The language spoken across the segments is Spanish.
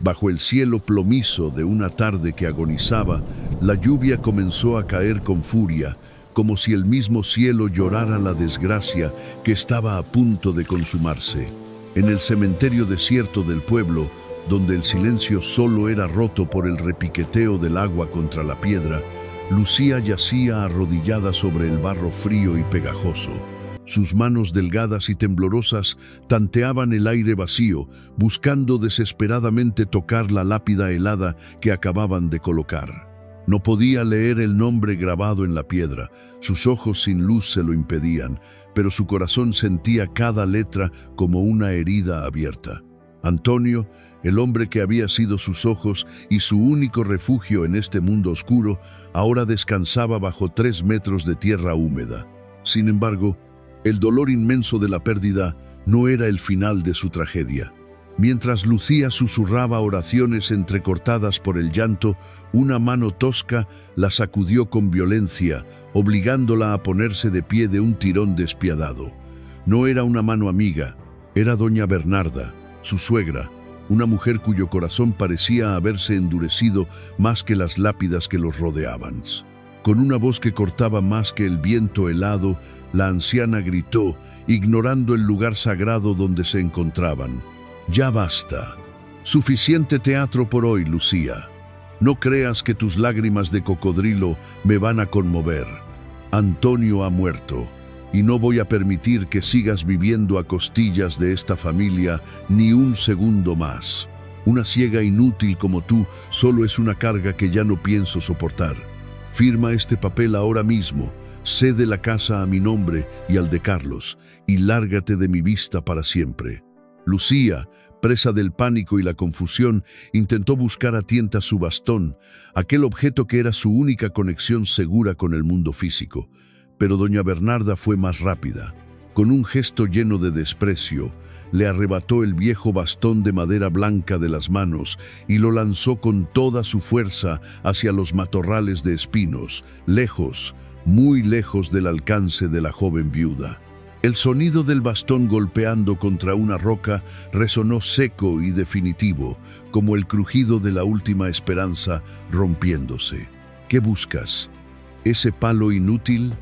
Bajo el cielo plomizo de una tarde que agonizaba, la lluvia comenzó a caer con furia, como si el mismo cielo llorara la desgracia que estaba a punto de consumarse. En el cementerio desierto del pueblo, donde el silencio solo era roto por el repiqueteo del agua contra la piedra, Lucía yacía arrodillada sobre el barro frío y pegajoso. Sus manos delgadas y temblorosas tanteaban el aire vacío, buscando desesperadamente tocar la lápida helada que acababan de colocar. No podía leer el nombre grabado en la piedra, sus ojos sin luz se lo impedían, pero su corazón sentía cada letra como una herida abierta. Antonio, el hombre que había sido sus ojos y su único refugio en este mundo oscuro, ahora descansaba bajo 3 metros de tierra húmeda. Sin embargo, el dolor inmenso de la pérdida no era el final de su tragedia. Mientras Lucía susurraba oraciones entrecortadas por el llanto, una mano tosca la sacudió con violencia, obligándola a ponerse de pie de un tirón despiadado. No era una mano amiga, era doña Bernarda, su suegra, una mujer cuyo corazón parecía haberse endurecido más que las lápidas que los rodeaban. Con una voz que cortaba más que el viento helado, la anciana gritó, ignorando el lugar sagrado donde se encontraban: «Ya basta. Suficiente teatro por hoy, Lucía. No creas que tus lágrimas de cocodrilo me van a conmover. Antonio ha muerto, y no voy a permitir que sigas viviendo a costillas de esta familia ni un segundo más. Una ciega inútil como tú solo es una carga que ya no pienso soportar. Firma este papel ahora mismo, cede la casa a mi nombre y al de Carlos, y lárgate de mi vista para siempre». Lucía, presa del pánico y la confusión, intentó buscar a tientas su bastón, aquel objeto que era su única conexión segura con el mundo físico. Pero doña Bernarda fue más rápida. Con un gesto lleno de desprecio, le arrebató el viejo bastón de madera blanca de las manos y lo lanzó con toda su fuerza hacia los matorrales de espinos, lejos, muy lejos del alcance de la joven viuda. El sonido del bastón golpeando contra una roca resonó seco y definitivo, como el crujido de la última esperanza rompiéndose. «¿Qué buscas? ¿Ese palo inútil?».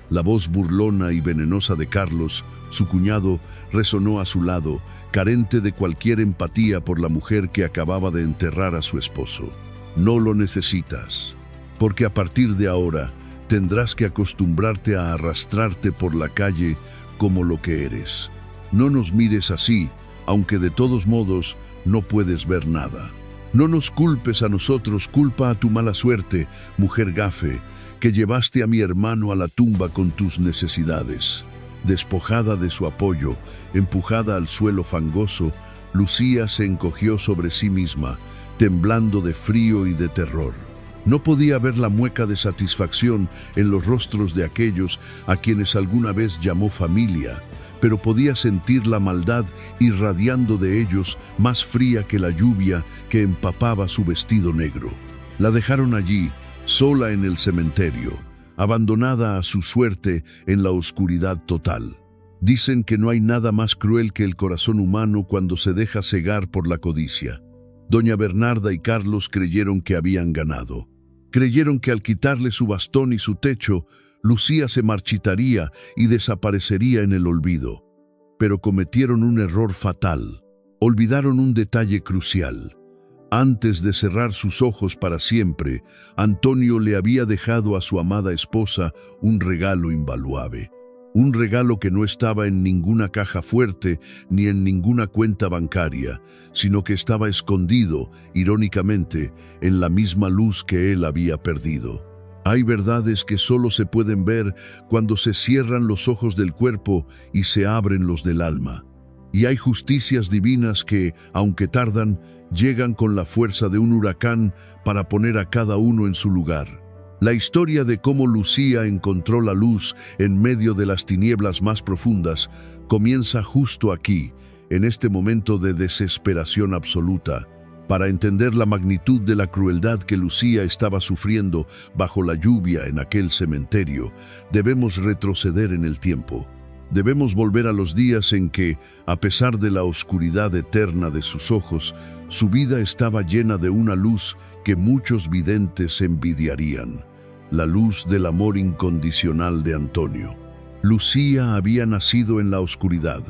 La voz burlona y venenosa de Carlos, su cuñado, resonó a su lado, carente de cualquier empatía por la mujer que acababa de enterrar a su esposo. «No lo necesitas, porque a partir de ahora tendrás que acostumbrarte a arrastrarte por la calle como lo que eres. No nos mires así, aunque de todos modos no puedes ver nada. No nos culpes a nosotros, culpa a tu mala suerte, mujer gafe, que llevaste a mi hermano a la tumba con tus necesidades». Despojada de su apoyo, empujada al suelo fangoso, Lucía se encogió sobre sí misma, temblando de frío y de terror. No podía ver la mueca de satisfacción en los rostros de aquellos a quienes alguna vez llamó familia, pero podía sentir la maldad irradiando de ellos, más fría que la lluvia que empapaba su vestido negro. La dejaron allí, sola en el cementerio, abandonada a su suerte en la oscuridad total. Dicen que no hay nada más cruel que el corazón humano cuando se deja cegar por la codicia. Doña Bernarda y Carlos creyeron que habían ganado. Creyeron que al quitarle su bastón y su techo, Lucía se marchitaría y desaparecería en el olvido. Pero cometieron un error fatal. Olvidaron un detalle crucial. Antes de cerrar sus ojos para siempre, Antonio le había dejado a su amada esposa un regalo invaluable. Un regalo que no estaba en ninguna caja fuerte ni en ninguna cuenta bancaria, sino que estaba escondido, irónicamente, en la misma luz que él había perdido. Hay verdades que solo se pueden ver cuando se cierran los ojos del cuerpo y se abren los del alma. Y hay justicias divinas que, aunque tardan, llegan con la fuerza de un huracán para poner a cada uno en su lugar. La historia de cómo Lucía encontró la luz en medio de las tinieblas más profundas comienza justo aquí, en este momento de desesperación absoluta. Para entender la magnitud de la crueldad que Lucía estaba sufriendo bajo la lluvia en aquel cementerio, debemos retroceder en el tiempo. Debemos volver a los días en que, a pesar de la oscuridad eterna de sus ojos, su vida estaba llena de una luz que muchos videntes envidiarían, la luz del amor incondicional de Antonio. Lucía había nacido en la oscuridad.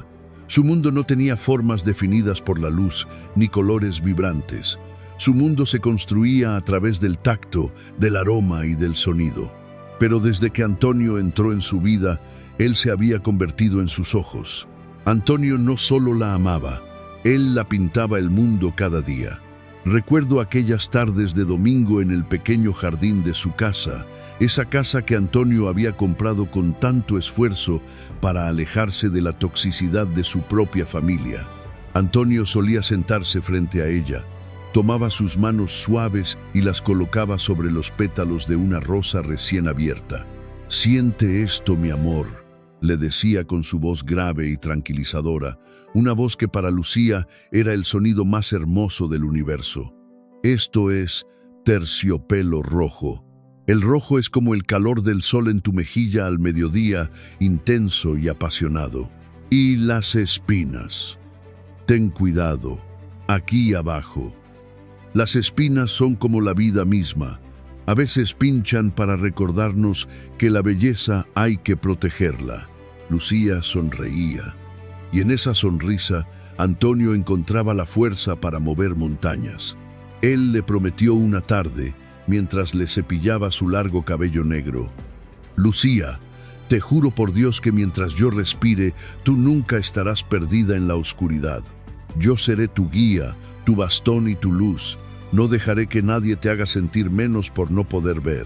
Su mundo no tenía formas definidas por la luz ni colores vibrantes. Su mundo se construía a través del tacto, del aroma y del sonido. Pero desde que Antonio entró en su vida, él se había convertido en sus ojos. Antonio no solo la amaba, él la pintaba el mundo cada día. Recuerdo aquellas tardes de domingo en el pequeño jardín de su casa, esa casa que Antonio había comprado con tanto esfuerzo para alejarse de la toxicidad de su propia familia. Antonio solía sentarse frente a ella, tomaba sus manos suaves y las colocaba sobre los pétalos de una rosa recién abierta. «Siente esto, mi amor», le decía con su voz grave y tranquilizadora, una voz que para Lucía era el sonido más hermoso del universo. «Esto es terciopelo rojo. El rojo es como el calor del sol en tu mejilla al mediodía, intenso y apasionado. Y las espinas. Ten cuidado, aquí abajo. Las espinas son como la vida misma. A veces pinchan para recordarnos que la belleza hay que protegerla». Lucía sonreía, y en esa sonrisa Antonio encontraba la fuerza para mover montañas. Él le prometió una tarde, mientras le cepillaba su largo cabello negro: «Lucía, te juro por Dios que mientras yo respire, tú nunca estarás perdida en la oscuridad. Yo seré tu guía, tu bastón y tu luz. No dejaré que nadie te haga sentir menos por no poder ver».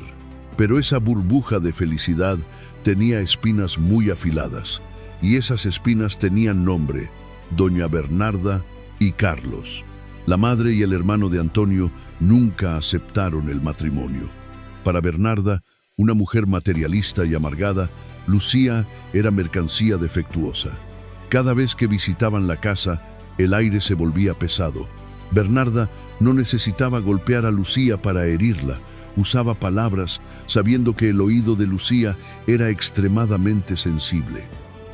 Pero esa burbuja de felicidad tenía espinas muy afiladas, y esas espinas tenían nombre: Doña Bernarda y Carlos. La madre y el hermano de Antonio nunca aceptaron el matrimonio. Para Bernarda, una mujer materialista y amargada, Lucía era mercancía defectuosa. Cada vez que visitaban la casa, el aire se volvía pesado. Bernarda no necesitaba golpear a Lucía para herirla. Usaba palabras, sabiendo que el oído de Lucía era extremadamente sensible.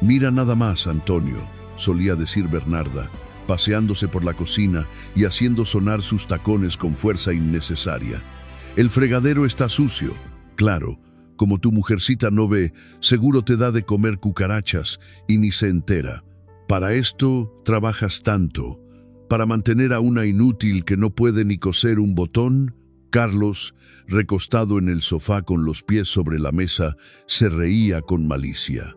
«Mira nada más, Antonio», solía decir Bernarda, paseándose por la cocina y haciendo sonar sus tacones con fuerza innecesaria. «El fregadero está sucio. Claro, como tu mujercita no ve, seguro te da de comer cucarachas y ni se entera. Para esto trabajas tanto, para mantener a una inútil que no puede ni coser un botón». Carlos, recostado en el sofá con los pies sobre la mesa, se reía con malicia.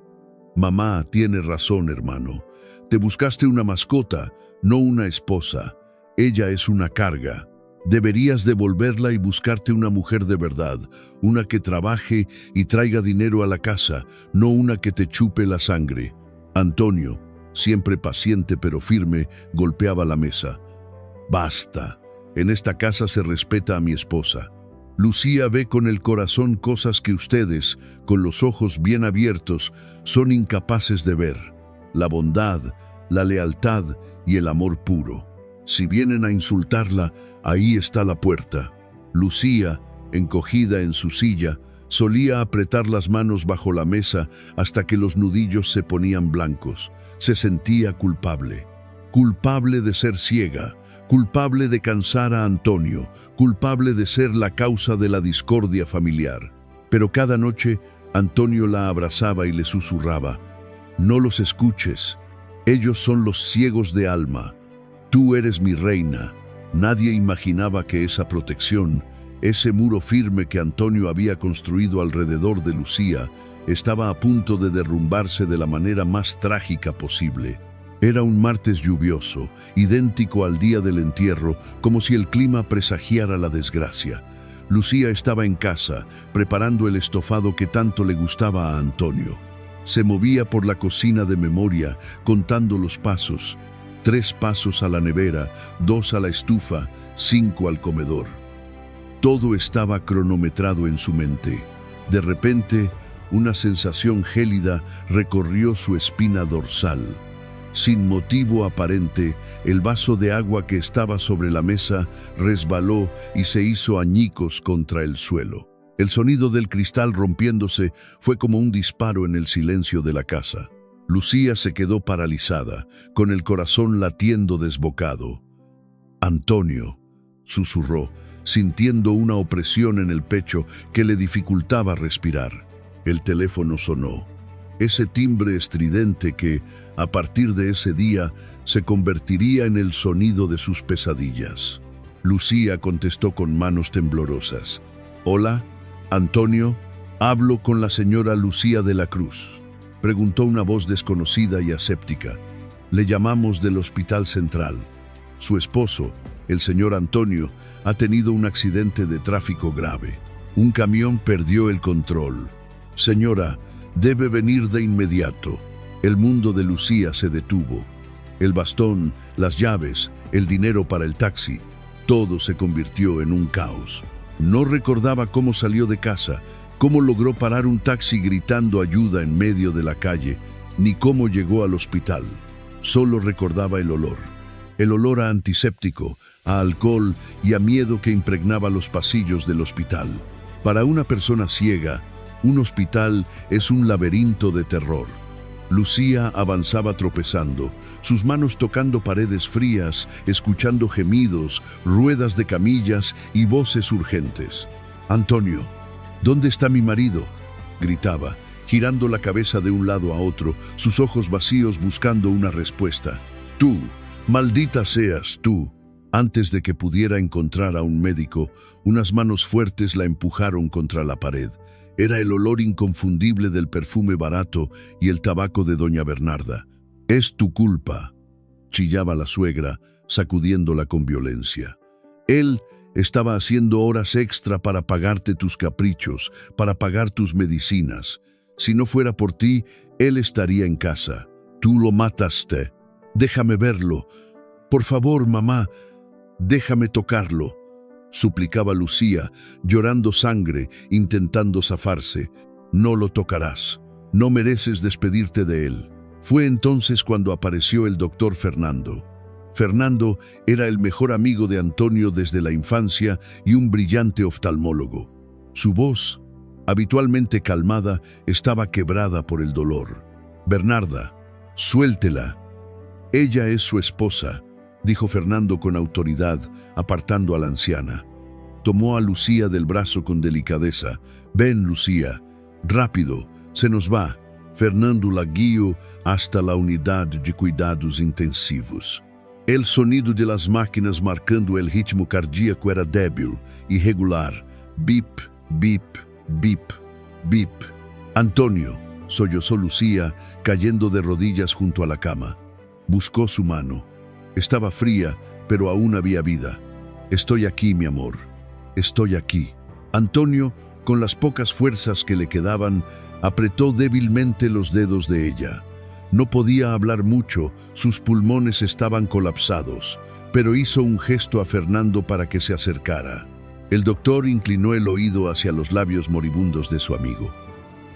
«Mamá tiene razón, hermano. Te buscaste una mascota, no una esposa. Ella es una carga. Deberías devolverla y buscarte una mujer de verdad, una que trabaje y traiga dinero a la casa, no una que te chupe la sangre». Antonio, siempre paciente pero firme, golpeaba la mesa. «Basta. En esta casa se respeta a mi esposa. Lucía ve con el corazón cosas que ustedes, con los ojos bien abiertos, son incapaces de ver. La bondad, la lealtad y el amor puro. Si vienen a insultarla, ahí está la puerta». Lucía, encogida en su silla, solía apretar las manos bajo la mesa hasta que los nudillos se ponían blancos. Se sentía culpable. Culpable de ser ciega, culpable de cansar a Antonio, culpable de ser la causa de la discordia familiar. Pero cada noche Antonio la abrazaba y le susurraba: «No los escuches, ellos son los ciegos de alma. Tú eres mi reina». Nadie imaginaba que esa protección, ese muro firme que Antonio había construido alrededor de Lucía, estaba a punto de derrumbarse de la manera más trágica posible. Era un martes lluvioso, idéntico al día del entierro, como si el clima presagiara la desgracia. Lucía estaba en casa, preparando el estofado que tanto le gustaba a Antonio. Se movía por la cocina de memoria, contando los pasos: 3 pasos a la nevera, 2 a la estufa, 5 al comedor. Todo estaba cronometrado en su mente. De repente, una sensación gélida recorrió su espina dorsal. Sin motivo aparente, el vaso de agua que estaba sobre la mesa resbaló y se hizo añicos contra el suelo. El sonido del cristal rompiéndose fue como un disparo en el silencio de la casa. Lucía se quedó paralizada, con el corazón latiendo desbocado. «Antonio», susurró, sintiendo una opresión en el pecho que le dificultaba respirar. El teléfono sonó. Ese timbre estridente que, a partir de ese día, se convertiría en el sonido de sus pesadillas. Lucía contestó con manos temblorosas. «Hola, Antonio, hablo con la señora Lucía de la Cruz», preguntó una voz desconocida y aséptica. «Le llamamos del Hospital Central. Su esposo, el señor Antonio, ha tenido un accidente de tráfico grave. Un camión perdió el control. Señora, debe venir de inmediato». El mundo de Lucía se detuvo. El bastón, las llaves, el dinero para el taxi, todo se convirtió en un caos. No recordaba cómo salió de casa, cómo logró parar un taxi gritando ayuda en medio de la calle, ni cómo llegó al hospital. Solo recordaba el olor a antiséptico, a alcohol y a miedo que impregnaba los pasillos del hospital. Para una persona ciega, un hospital es un laberinto de terror. Lucía avanzaba tropezando, sus manos tocando paredes frías, escuchando gemidos, ruedas de camillas y voces urgentes. «Antonio, ¿dónde está mi marido?», gritaba, girando la cabeza de un lado a otro, sus ojos vacíos buscando una respuesta. «Tú, maldita seas tú». Antes de que pudiera encontrar a un médico, unas manos fuertes la empujaron contra la pared. Era el olor inconfundible del perfume barato y el tabaco de doña Bernarda. «Es tu culpa», chillaba la suegra, sacudiéndola con violencia. «Él estaba haciendo horas extra para pagarte tus caprichos, para pagar tus medicinas. Si no fuera por ti, él estaría en casa. Tú lo mataste. Déjame verlo. Por favor, mamá, déjame tocarlo», suplicaba Lucía, llorando sangre, intentando zafarse. «No lo tocarás. No mereces despedirte de él». Fue entonces cuando apareció el doctor Fernando. Fernando era el mejor amigo de Antonio desde la infancia y un brillante oftalmólogo. Su voz, habitualmente calmada, estaba quebrada por el dolor. «Bernarda, suéltela. Ella es su esposa», dijo Fernando con autoridad, apartando a la anciana. Tomó a Lucía del brazo con delicadeza. «Ven, Lucía, rápido, se nos va». Fernando la guió hasta la unidad de cuidados intensivos. El sonido de las máquinas marcando el ritmo cardíaco era débil, irregular. Bip, bip, bip, bip. «Antonio», sollozó Lucía, cayendo de rodillas junto a la cama. Buscó su mano. Estaba fría, pero aún había vida. «Estoy aquí, mi amor. Estoy aquí». Antonio, con las pocas fuerzas que le quedaban, apretó débilmente los dedos de ella. No podía hablar mucho, sus pulmones estaban colapsados, pero hizo un gesto a Fernando para que se acercara. El doctor inclinó el oído hacia los labios moribundos de su amigo.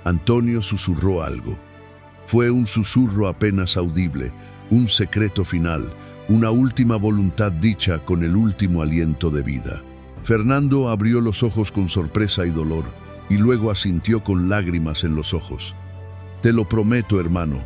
Antonio susurró algo. Fue un susurro apenas audible, un secreto final, una última voluntad dicha con el último aliento de vida. Fernando abrió los ojos con sorpresa y dolor, y luego asintió con lágrimas en los ojos. «Te lo prometo, hermano,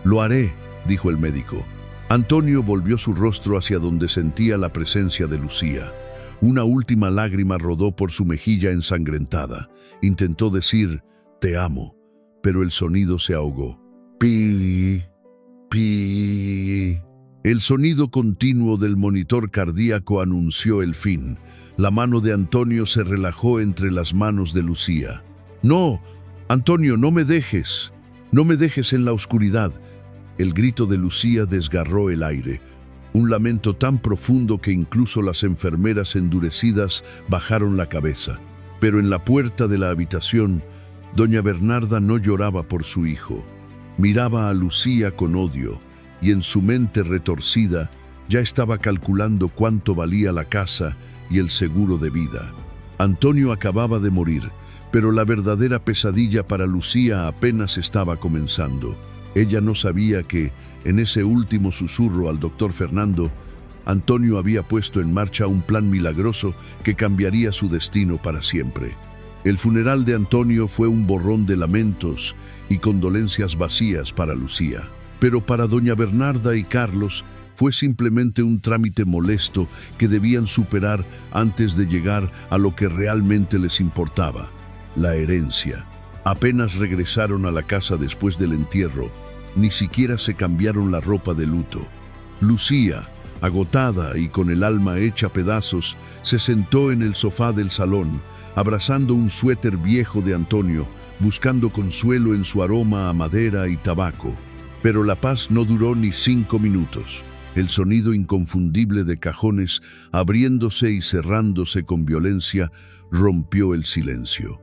lo haré», dijo el médico. Antonio volvió su rostro hacia donde sentía la presencia de Lucía. Una última lágrima rodó por su mejilla ensangrentada. Intentó decir «te amo», pero el sonido se ahogó. «Pi, pi». El sonido continuo del monitor cardíaco anunció el fin. La mano de Antonio se relajó entre las manos de Lucía. «No, Antonio, no me dejes. No me dejes en la oscuridad». El grito de Lucía desgarró el aire. Un lamento tan profundo que incluso las enfermeras endurecidas bajaron la cabeza. Pero en la puerta de la habitación, doña Bernarda no lloraba por su hijo. Miraba a Lucía con odio, y en su mente retorcida ya estaba calculando cuánto valía la casa y el seguro de vida. Antonio acababa de morir, pero la verdadera pesadilla para Lucía apenas estaba comenzando. Ella no sabía que, en ese último susurro al doctor Fernando, Antonio había puesto en marcha un plan milagroso que cambiaría su destino para siempre. El funeral de Antonio fue un borrón de lamentos y condolencias vacías para Lucía. Pero para doña Bernarda y Carlos fue simplemente un trámite molesto que debían superar antes de llegar a lo que realmente les importaba, la herencia. Apenas regresaron a la casa después del entierro, ni siquiera se cambiaron la ropa de luto. Lucía, agotada y con el alma hecha pedazos, se sentó en el sofá del salón, abrazando un suéter viejo de Antonio, buscando consuelo en su aroma a madera y tabaco. Pero la paz no duró ni 5 minutos. El sonido inconfundible de cajones abriéndose y cerrándose con violencia rompió el silencio.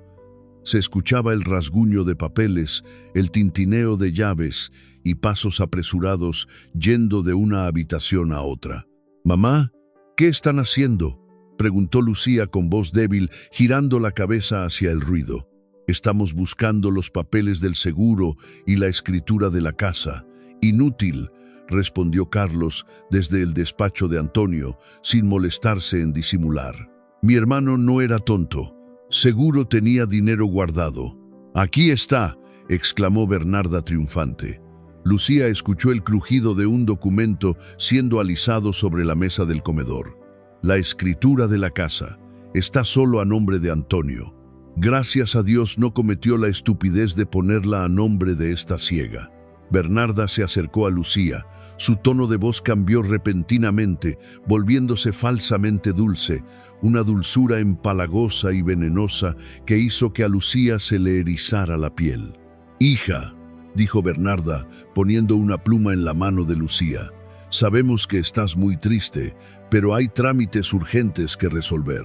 Se escuchaba el rasguño de papeles, el tintineo de llaves y pasos apresurados yendo de una habitación a otra. «Mamá, ¿qué están haciendo?», preguntó Lucía con voz débil, girando la cabeza hacia el ruido. «Estamos buscando los papeles del seguro y la escritura de la casa». «Inútil», respondió Carlos desde el despacho de Antonio, sin molestarse en disimular. «Mi hermano no era tonto. Seguro tenía dinero guardado». «Aquí está», exclamó Bernarda triunfante. Lucía escuchó el crujido de un documento siendo alisado sobre la mesa del comedor. «La escritura de la casa está solo a nombre de Antonio. Gracias a Dios no cometió la estupidez de ponerla a nombre de esta ciega». Bernarda se acercó a Lucía. Su tono de voz cambió repentinamente, volviéndose falsamente dulce, una dulzura empalagosa y venenosa que hizo que a Lucía se le erizara la piel. «Hija», dijo Bernarda, poniendo una pluma en la mano de Lucía, «sabemos que estás muy triste, pero hay trámites urgentes que resolver.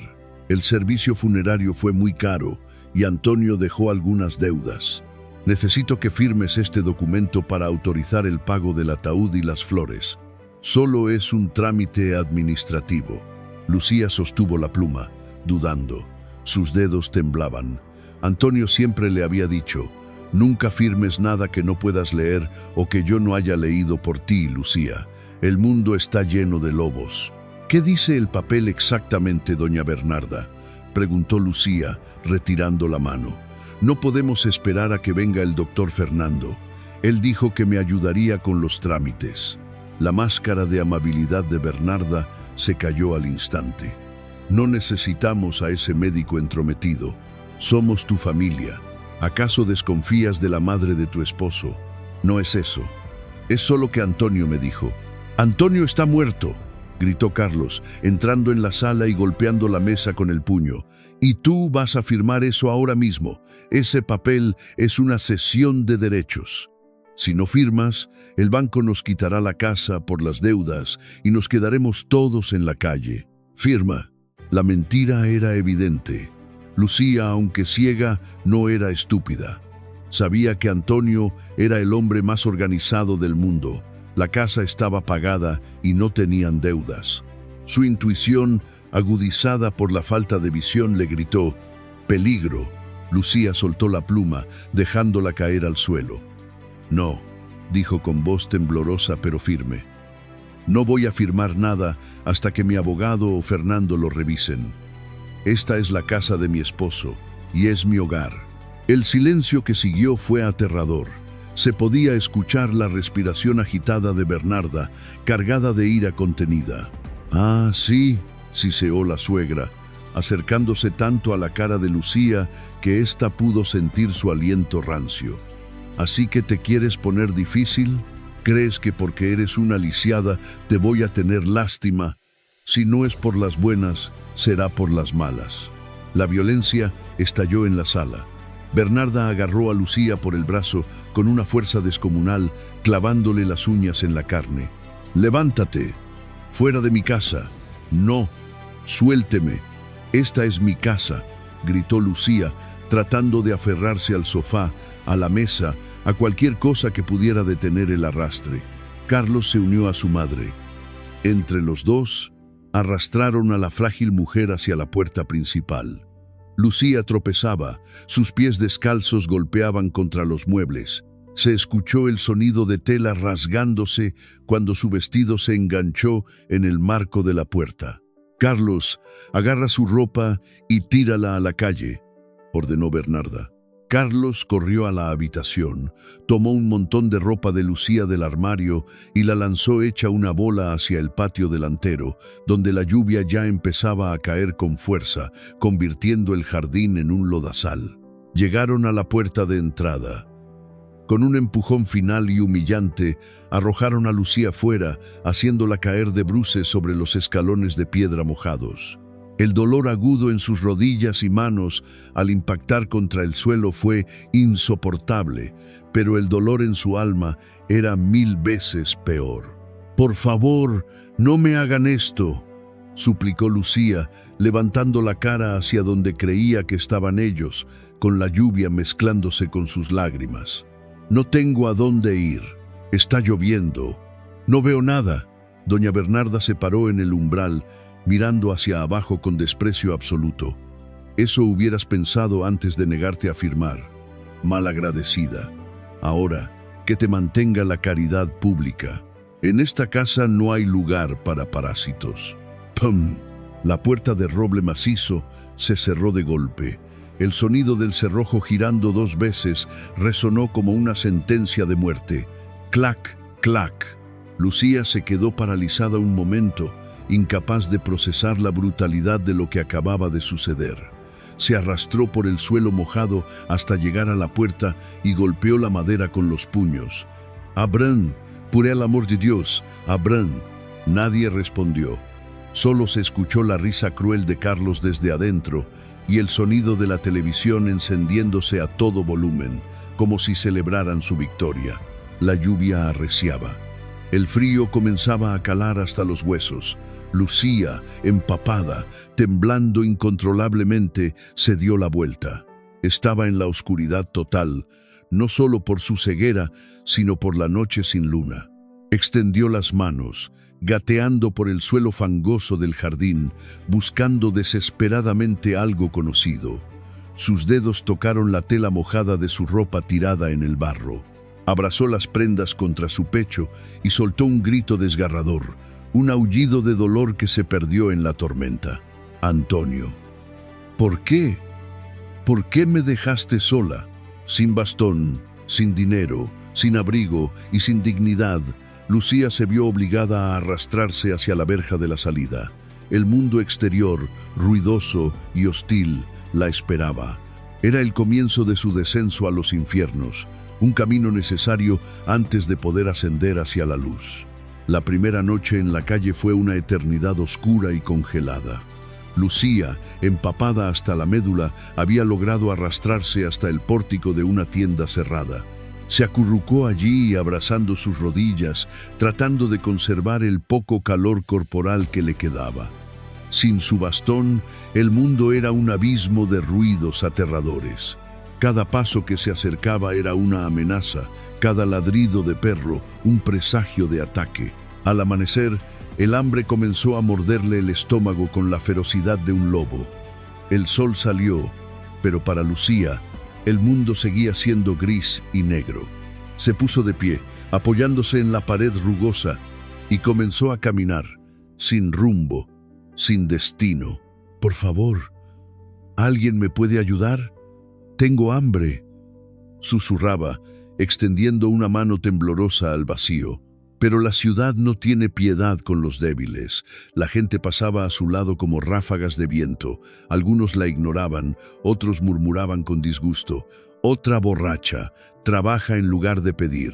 El servicio funerario fue muy caro y Antonio dejó algunas deudas. Necesito que firmes este documento para autorizar el pago del ataúd y las flores. Solo es un trámite administrativo». Lucía sostuvo la pluma, dudando. Sus dedos temblaban. Antonio siempre le había dicho: «Nunca firmes nada que no puedas leer o que yo no haya leído por ti, Lucía. El mundo está lleno de lobos». «¿Qué dice el papel exactamente, doña Bernarda?», preguntó Lucía, retirando la mano. «No podemos esperar a que venga el doctor Fernando. Él dijo que me ayudaría con los trámites». La máscara de amabilidad de Bernarda se cayó al instante. «No necesitamos a ese médico entrometido. Somos tu familia. ¿Acaso desconfías de la madre de tu esposo? No es eso. Es solo que Antonio me dijo». «¡Antonio está muerto!», gritó Carlos, entrando en la sala y golpeando la mesa con el puño. «Y tú vas a firmar eso ahora mismo. Ese papel es una cesión de derechos. Si no firmas, el banco nos quitará la casa por las deudas y nos quedaremos todos en la calle. Firma». La mentira era evidente. Lucía, aunque ciega, no era estúpida. Sabía que Antonio era el hombre más organizado del mundo. La casa estaba pagada y no tenían deudas. Su intuición, agudizada por la falta de visión, le gritó: «¡Peligro!». Lucía soltó la pluma, dejándola caer al suelo. «No», dijo con voz temblorosa pero firme. «No voy a firmar nada hasta que mi abogado o Fernando lo revisen. Esta es la casa de mi esposo y es mi hogar». El silencio que siguió fue aterrador. Se podía escuchar la respiración agitada de Bernarda, cargada de ira contenida. «Ah, sí», siseó la suegra, acercándose tanto a la cara de Lucía que ésta pudo sentir su aliento rancio. «¿Así que te quieres poner difícil? ¿Crees que porque eres una lisiada te voy a tener lástima? Si no es por las buenas, será por las malas». La violencia estalló en la sala. Bernarda agarró a Lucía por el brazo con una fuerza descomunal, clavándole las uñas en la carne. «Levántate. Fuera de mi casa». «No. Suélteme. Esta es mi casa», gritó Lucía, tratando de aferrarse al sofá, a la mesa, a cualquier cosa que pudiera detener el arrastre. Carlos se unió a su madre. Entre los dos, arrastraron a la frágil mujer hacia la puerta principal. Lucía tropezaba, sus pies descalzos golpeaban contra los muebles. Se escuchó el sonido de tela rasgándose cuando su vestido se enganchó en el marco de la puerta. «Carlos, agarra su ropa y tírala a la calle». ordenó Bernarda. Carlos corrió a la habitación, tomó un montón de ropa de Lucía del armario y la lanzó hecha una bola hacia el patio delantero, donde la lluvia ya empezaba a caer con fuerza, convirtiendo el jardín en un lodazal. Llegaron a la puerta de entrada. Con un empujón final y humillante, arrojaron a Lucía fuera, haciéndola caer de bruces sobre los escalones de piedra mojados. El dolor agudo en sus rodillas y manos al impactar contra el suelo fue insoportable, pero el dolor en su alma era 1000 veces peor. «Por favor, no me hagan esto», suplicó Lucía, levantando la cara hacia donde creía que estaban ellos, con la lluvia mezclándose con sus lágrimas. «No tengo a dónde ir. Está lloviendo. No veo nada». Doña Bernarda se paró en el umbral, mirando hacia abajo con desprecio absoluto. «Eso hubieras pensado antes de negarte a firmar. Malagradecida. Ahora, que te mantenga la caridad pública. En esta casa no hay lugar para parásitos». ¡Pum! La puerta de roble macizo se cerró de golpe. El sonido del cerrojo girando 2 veces resonó como una sentencia de muerte. ¡Clac, clac! Lucía se quedó paralizada un momento, incapaz de procesar la brutalidad de lo que acababa de suceder. Se arrastró por el suelo mojado hasta llegar a la puerta y golpeó la madera con los puños. «¡Abran! ¡Por el amor de Dios! ¡Abran!». Nadie respondió. Solo se escuchó la risa cruel de Carlos desde adentro y el sonido de la televisión encendiéndose a todo volumen, como si celebraran su victoria. La lluvia arreciaba. El frío comenzaba a calar hasta los huesos. Lucía, empapada, temblando incontrolablemente, se dio la vuelta. Estaba en la oscuridad total, no solo por su ceguera, sino por la noche sin luna. Extendió las manos, gateando por el suelo fangoso del jardín, buscando desesperadamente algo conocido. Sus dedos tocaron la tela mojada de su ropa tirada en el barro. Abrazó las prendas contra su pecho y soltó un grito desgarrador, un aullido de dolor que se perdió en la tormenta. «Antonio, ¿por qué? ¿Por qué me dejaste sola? Sin bastón, sin dinero, sin abrigo y sin dignidad». Lucía se vio obligada a arrastrarse hacia la verja de la salida. El mundo exterior, ruidoso y hostil, la esperaba. Era el comienzo de su descenso a los infiernos, un camino necesario antes de poder ascender hacia la luz. La primera noche en la calle fue una eternidad oscura y congelada. Lucía, empapada hasta la médula, había logrado arrastrarse hasta el pórtico de una tienda cerrada. Se acurrucó allí abrazando sus rodillas, tratando de conservar el poco calor corporal que le quedaba. Sin su bastón, el mundo era un abismo de ruidos aterradores. Cada paso que se acercaba era una amenaza, cada ladrido de perro un presagio de ataque. Al amanecer, el hambre comenzó a morderle el estómago con la ferocidad de un lobo. El sol salió, pero para Lucía, el mundo seguía siendo gris y negro. Se puso de pie, apoyándose en la pared rugosa, y comenzó a caminar, sin rumbo, sin destino. «Por favor, ¿alguien me puede ayudar? Tengo hambre», susurraba, extendiendo una mano temblorosa al vacío. Pero la ciudad no tiene piedad con los débiles. La gente pasaba a su lado como ráfagas de viento. Algunos la ignoraban, otros murmuraban con disgusto. «Otra borracha, trabaja en lugar de pedir».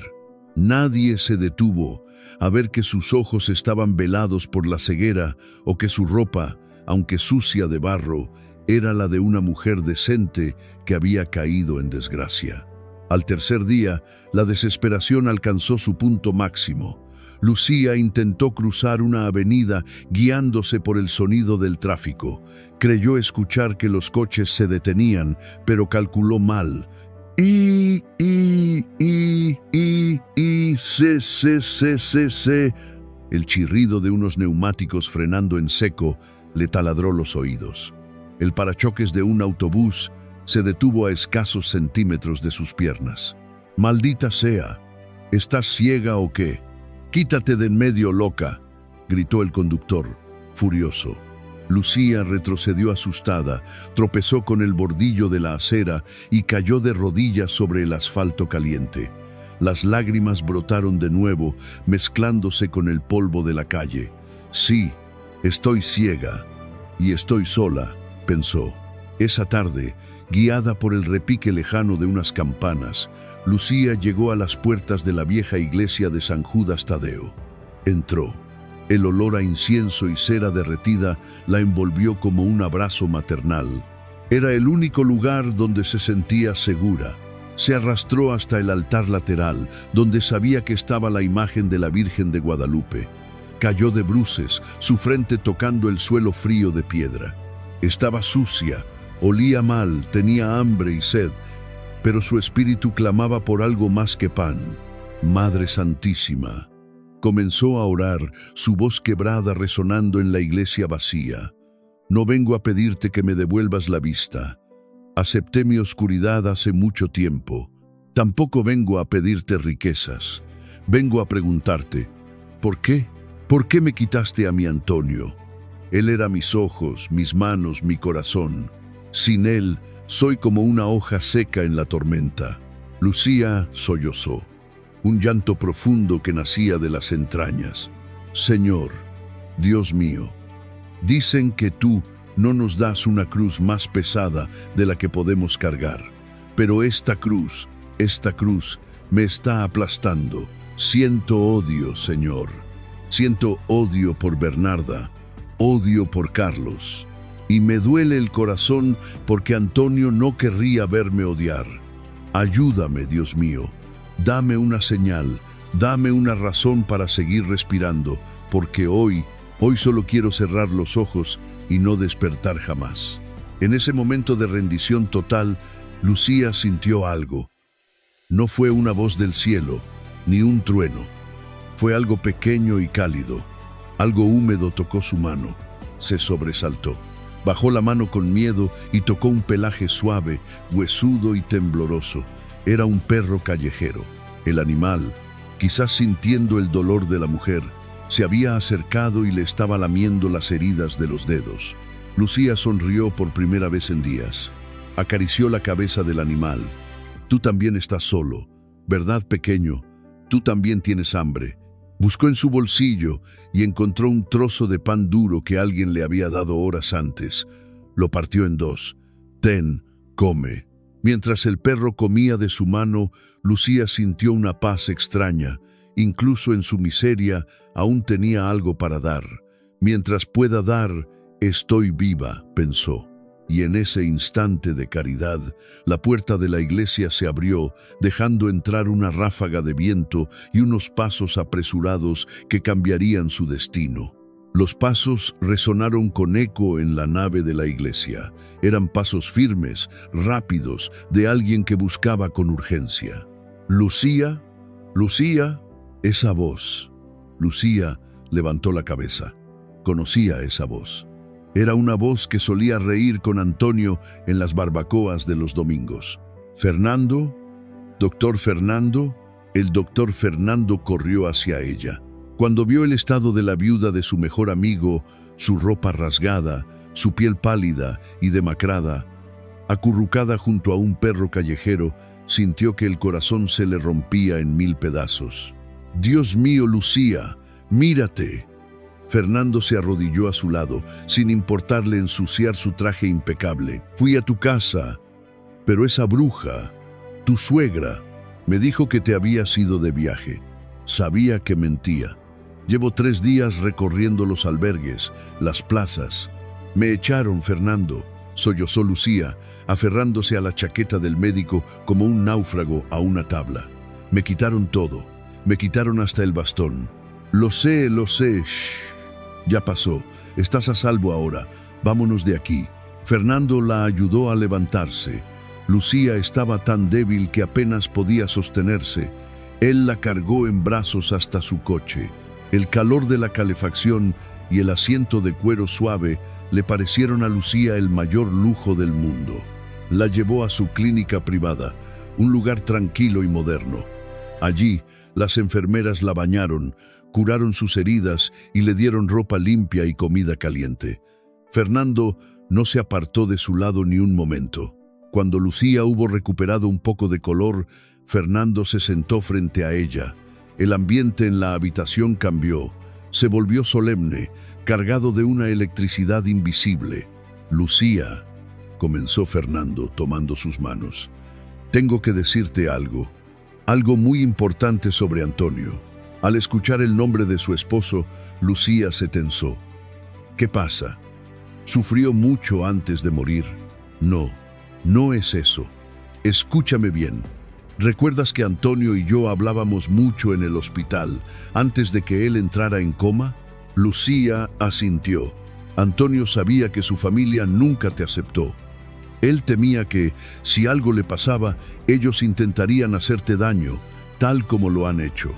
Nadie se detuvo a ver que sus ojos estaban velados por la ceguera o que su ropa, aunque sucia de barro, era la de una mujer decente que había caído en desgracia. Al tercer día, la desesperación alcanzó su punto máximo. Lucía intentó cruzar una avenida guiándose por el sonido del tráfico. Creyó escuchar que los coches se detenían, pero calculó mal. Se. El chirrido de unos neumáticos frenando en seco le taladró los oídos. El parachoques de un autobús se detuvo a escasos centímetros de sus piernas. «Maldita sea, ¿estás ciega o qué? Quítate de en medio, loca», gritó el conductor, furioso. Lucía retrocedió asustada, tropezó con el bordillo de la acera y cayó de rodillas sobre el asfalto caliente. Las lágrimas brotaron de nuevo, mezclándose con el polvo de la calle. Sí, estoy ciega y estoy sola, pensó. Esa tarde, guiada por el repique lejano de unas campanas, Lucía llegó a las puertas de la vieja iglesia de San Judas Tadeo. Entró. El olor a incienso y cera derretida la envolvió como un abrazo maternal. Era el único lugar donde se sentía segura. Se arrastró hasta el altar lateral, donde sabía que estaba la imagen de la Virgen de Guadalupe. Cayó de bruces, su frente tocando el suelo frío de piedra. Estaba sucia, olía mal, tenía hambre y sed, pero su espíritu clamaba por algo más que pan. Madre Santísima. Comenzó a orar, su voz quebrada resonando en la iglesia vacía. No vengo a pedirte que me devuelvas la vista. Acepté mi oscuridad hace mucho tiempo. Tampoco vengo a pedirte riquezas. Vengo a preguntarte, ¿por qué? ¿Por qué me quitaste a mi Antonio? Él era mis ojos, mis manos, mi corazón. Sin él, soy como una hoja seca en la tormenta. Lucía sollozó. Un llanto profundo que nacía de las entrañas. Señor, Dios mío, dicen que tú no nos das una cruz más pesada de la que podemos cargar, pero esta cruz me está aplastando. Siento odio, Señor. Siento odio por Bernarda, odio por Carlos, y me duele el corazón porque Antonio no querría verme odiar. Ayúdame, Dios mío. Dame una señal, dame una razón para seguir respirando, porque hoy solo quiero cerrar los ojos y no despertar jamás. En ese momento de rendición total, Lucía sintió algo. No fue una voz del cielo, ni un trueno. Fue algo pequeño y cálido. Algo húmedo tocó su mano. Se sobresaltó. Bajó la mano con miedo y tocó un pelaje suave, huesudo y tembloroso. Era un perro callejero. El animal, quizás sintiendo el dolor de la mujer, se había acercado y le estaba lamiendo las heridas de los dedos. Lucía sonrió por primera vez en días. Acarició la cabeza del animal. Tú también estás solo, ¿verdad, pequeño? Tú también tienes hambre. Buscó en su bolsillo y encontró un trozo de pan duro que alguien le había dado horas antes. Lo partió en dos. Ten, come. Mientras el perro comía de su mano, Lucía sintió una paz extraña. Incluso en su miseria, aún tenía algo para dar. Mientras pueda dar, estoy viva, pensó. Y en ese instante de caridad, la puerta de la iglesia se abrió, dejando entrar una ráfaga de viento y unos pasos apresurados que cambiarían su destino. Los pasos resonaron con eco en la nave de la iglesia. Eran pasos firmes, rápidos, de alguien que buscaba con urgencia. Lucía, Lucía, esa voz. Lucía levantó la cabeza. Conocía esa voz. Era una voz que solía reír con Antonio en las barbacoas de los domingos. ¿Fernando? ¿Doctor Fernando? El doctor Fernando corrió hacia ella. Cuando vio el estado de la viuda de su mejor amigo, su ropa rasgada, su piel pálida y demacrada, acurrucada junto a un perro callejero, sintió que el corazón se le rompía en 1000 pedazos. «Dios mío, Lucía, mírate». Fernando se arrodilló a su lado, sin importarle ensuciar su traje impecable. «Fui a tu casa, pero esa bruja, tu suegra, me dijo que te habías ido de viaje. Sabía que mentía. Llevo 3 días recorriendo los albergues, las plazas. Me echaron, Fernando», sollozó Lucía, aferrándose a la chaqueta del médico como un náufrago a una tabla. «Me quitaron todo. Me quitaron hasta el bastón. Lo sé, shh. Ya pasó. Estás a salvo ahora. Vámonos de aquí». Fernando la ayudó a levantarse. Lucía estaba tan débil que apenas podía sostenerse. Él la cargó en brazos hasta su coche. El calor de la calefacción y el asiento de cuero suave le parecieron a Lucía el mayor lujo del mundo. La llevó a su clínica privada, un lugar tranquilo y moderno. Allí, las enfermeras la bañaron, curaron sus heridas y le dieron ropa limpia y comida caliente. Fernando no se apartó de su lado ni un momento. Cuando Lucía hubo recuperado un poco de color, Fernando se sentó frente a ella. El ambiente en la habitación cambió. Se volvió solemne, cargado de una electricidad invisible. «Lucía», comenzó Fernando, tomando sus manos, «tengo que decirte algo muy importante sobre Antonio». Al escuchar el nombre de su esposo, Lucía se tensó. «¿Qué pasa? ¿Sufrió mucho antes de morir?» «No, no es eso. Escúchame bien. ¿Recuerdas que Antonio y yo hablábamos mucho en el hospital antes de que él entrara en coma?» Lucía asintió. «Antonio sabía que su familia nunca te aceptó. Él temía que, si algo le pasaba, ellos intentarían hacerte daño, tal como lo han hecho.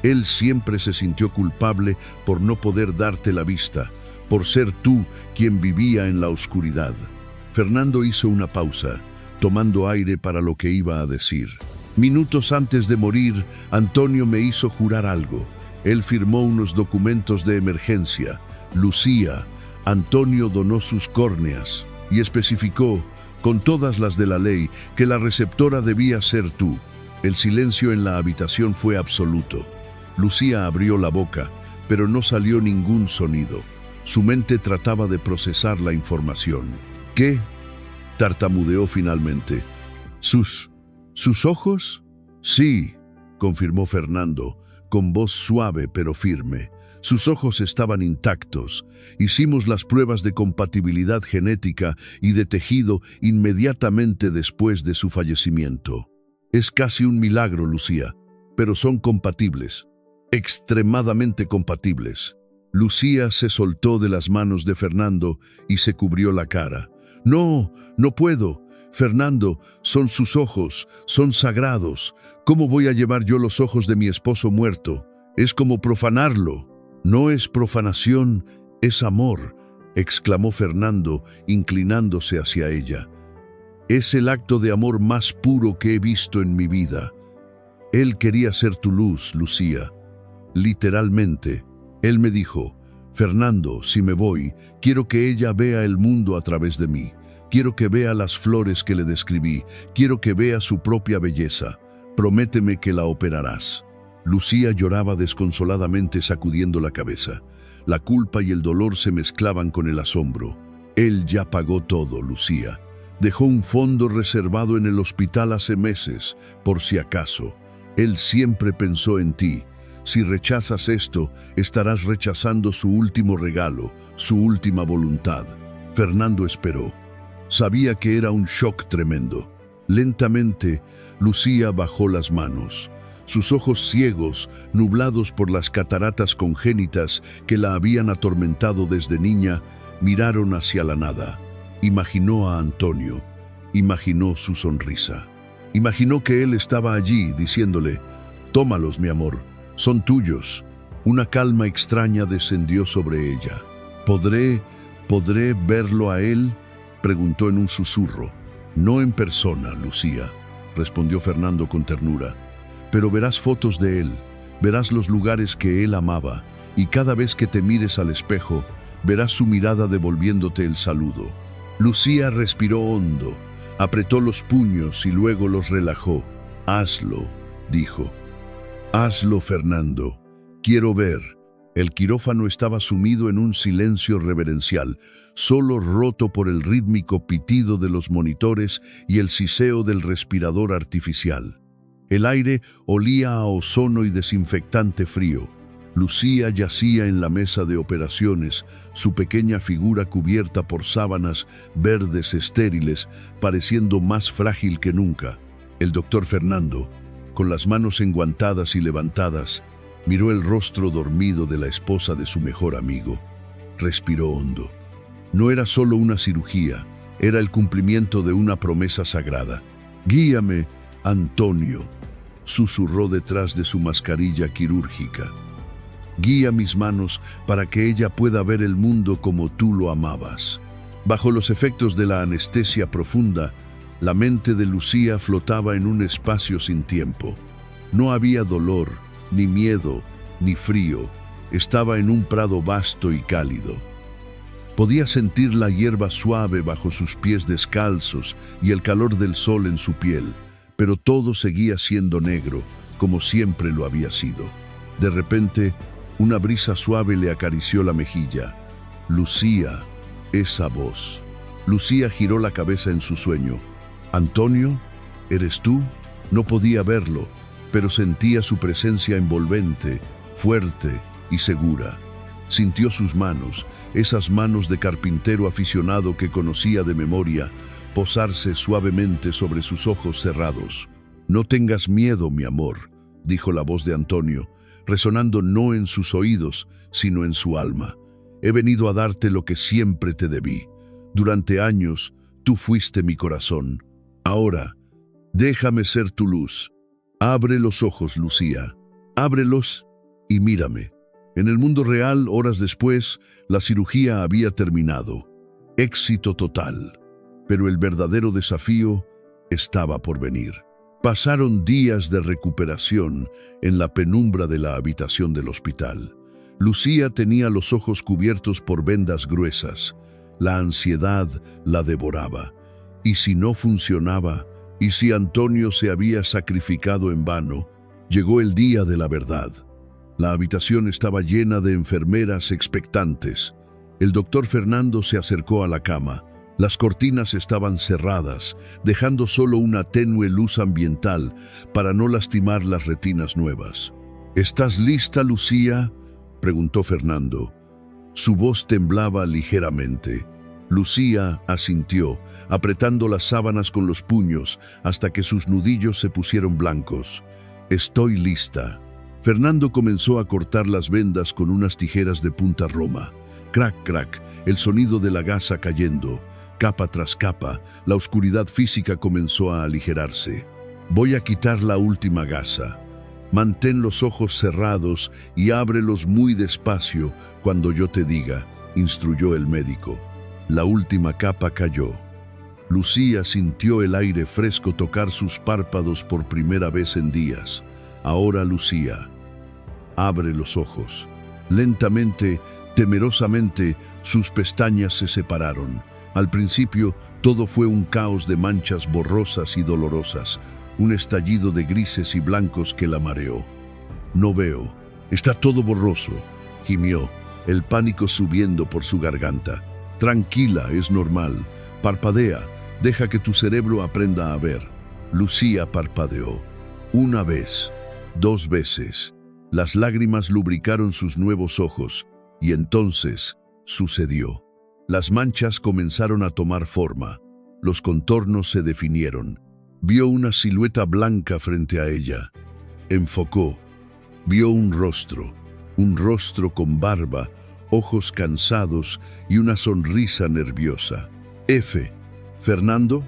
Él siempre se sintió culpable por no poder darte la vista, por ser tú quien vivía en la oscuridad». Fernando hizo una pausa, tomando aire para lo que iba a decir. «Minutos antes de morir, Antonio me hizo jurar algo. Él firmó unos documentos de emergencia. Lucía, Antonio donó sus córneas y especificó, con todas las de la ley, que la receptora debía ser tú». El silencio en la habitación fue absoluto. Lucía abrió la boca, pero no salió ningún sonido. Su mente trataba de procesar la información. «¿Qué?», tartamudeó finalmente. ¿Sus ojos?» «Sí», confirmó Fernando, con voz suave pero firme. «Sus ojos estaban intactos. Hicimos las pruebas de compatibilidad genética y de tejido inmediatamente después de su fallecimiento. Es casi un milagro, Lucía, pero son compatibles. Extremadamente compatibles». Lucía se soltó de las manos de Fernando y se cubrió la cara. «No, no puedo. Fernando, son sus ojos, son sagrados. ¿Cómo voy a llevar yo los ojos de mi esposo muerto? Es como profanarlo». «No es profanación, es amor», exclamó Fernando, inclinándose hacia ella. «Es el acto de amor más puro que he visto en mi vida. Él quería ser tu luz, Lucía. Literalmente. Él me dijo, Fernando, si me voy, quiero que ella vea el mundo a través de mí. Quiero que vea las flores que le describí. Quiero que vea su propia belleza. Prométeme que la operarás». Lucía lloraba desconsoladamente, sacudiendo la cabeza. La culpa y el dolor se mezclaban con el asombro. «Él ya pagó todo, Lucía. Dejó un fondo reservado en el hospital hace meses, por si acaso. Él siempre pensó en ti. Si rechazas esto, estarás rechazando su último regalo, su última voluntad». Fernando esperó. Sabía que era un shock tremendo. Lentamente, Lucía bajó las manos. Sus ojos ciegos, nublados por las cataratas congénitas que la habían atormentado desde niña, miraron hacia la nada. Imaginó a Antonio. Imaginó su sonrisa. Imaginó que él estaba allí, diciéndole, «Tómalos, mi amor, son tuyos». Una calma extraña descendió sobre ella. ¿Podré verlo a él?», preguntó en un susurro. «No en persona, Lucía», respondió Fernando con ternura. «Pero verás fotos de él, verás los lugares que él amaba, y cada vez que te mires al espejo, verás su mirada devolviéndote el saludo». Lucía respiró hondo, apretó los puños y luego los relajó. «Hazlo», dijo. «Hazlo, Fernando. Quiero ver». El quirófano estaba sumido en un silencio reverencial, solo roto por el rítmico pitido de los monitores y el siseo del respirador artificial. El aire olía a ozono y desinfectante frío. Lucía yacía en la mesa de operaciones, su pequeña figura cubierta por sábanas verdes estériles, pareciendo más frágil que nunca. El doctor Fernando, con las manos enguantadas y levantadas, miró el rostro dormido de la esposa de su mejor amigo. Respiró hondo. No era solo una cirugía, era el cumplimiento de una promesa sagrada. «Guíame, Antonio», susurró detrás de su mascarilla quirúrgica. «Guía mis manos para que ella pueda ver el mundo como tú lo amabas». Bajo los efectos de la anestesia profunda, la mente de Lucía flotaba en un espacio sin tiempo. No había dolor, ni miedo, ni frío. Estaba en un prado vasto y cálido. Podía sentir la hierba suave bajo sus pies descalzos y el calor del sol en su piel, pero todo seguía siendo negro, como siempre lo había sido. De repente, una brisa suave le acarició la mejilla. Lucía, esa voz. Lucía giró la cabeza en su sueño. «¿Antonio? ¿Eres tú?» No podía verlo, pero sentía su presencia envolvente, fuerte y segura. Sintió sus manos, esas manos de carpintero aficionado que conocía de memoria, posarse suavemente sobre sus ojos cerrados. «No tengas miedo, mi amor», dijo la voz de Antonio, resonando no en sus oídos, sino en su alma. «He venido a darte lo que siempre te debí. Durante años, tú fuiste mi corazón. Ahora, déjame ser tu luz. Abre los ojos, Lucía. Ábrelos y mírame». En el mundo real, horas después, la cirugía había terminado. Éxito total. Pero el verdadero desafío estaba por venir. Pasaron días de recuperación en la penumbra de la habitación del hospital. Lucía tenía los ojos cubiertos por vendas gruesas. La ansiedad la devoraba. ¿Y si no funcionaba? ¿Y si Antonio se había sacrificado en vano? Llegó el día de la verdad. La habitación estaba llena de enfermeras expectantes. El doctor Fernando se acercó a la cama. Las cortinas estaban cerradas, dejando solo una tenue luz ambiental para no lastimar las retinas nuevas. «¿Estás lista, Lucía?», preguntó Fernando. Su voz temblaba ligeramente. Lucía asintió, apretando las sábanas con los puños hasta que sus nudillos se pusieron blancos. «Estoy lista». Fernando comenzó a cortar las vendas con unas tijeras de punta roma. Crac, crac, el sonido de la gasa cayendo. Capa tras capa, la oscuridad física comenzó a aligerarse. «Voy a quitar la última gasa. Mantén los ojos cerrados y ábrelos muy despacio cuando yo te diga», instruyó el médico. La última capa cayó. Lucía sintió el aire fresco tocar sus párpados por primera vez en días. «Ahora, Lucía, abre los ojos». Lentamente, temerosamente, sus pestañas se separaron. Al principio, todo fue un caos de manchas borrosas y dolorosas, un estallido de grises y blancos que la mareó. «No veo. Está todo borroso», gimió, el pánico subiendo por su garganta. «Tranquila, es normal. Parpadea, deja que tu cerebro aprenda a ver». Lucía parpadeó. Una vez, 2 veces. Las lágrimas lubricaron sus nuevos ojos, y entonces sucedió. Las manchas comenzaron a tomar forma. Los contornos se definieron. Vio una silueta blanca frente a ella. Enfocó. Vio un rostro con barba, ojos cansados y una sonrisa nerviosa. «F. ¿Fernando?»,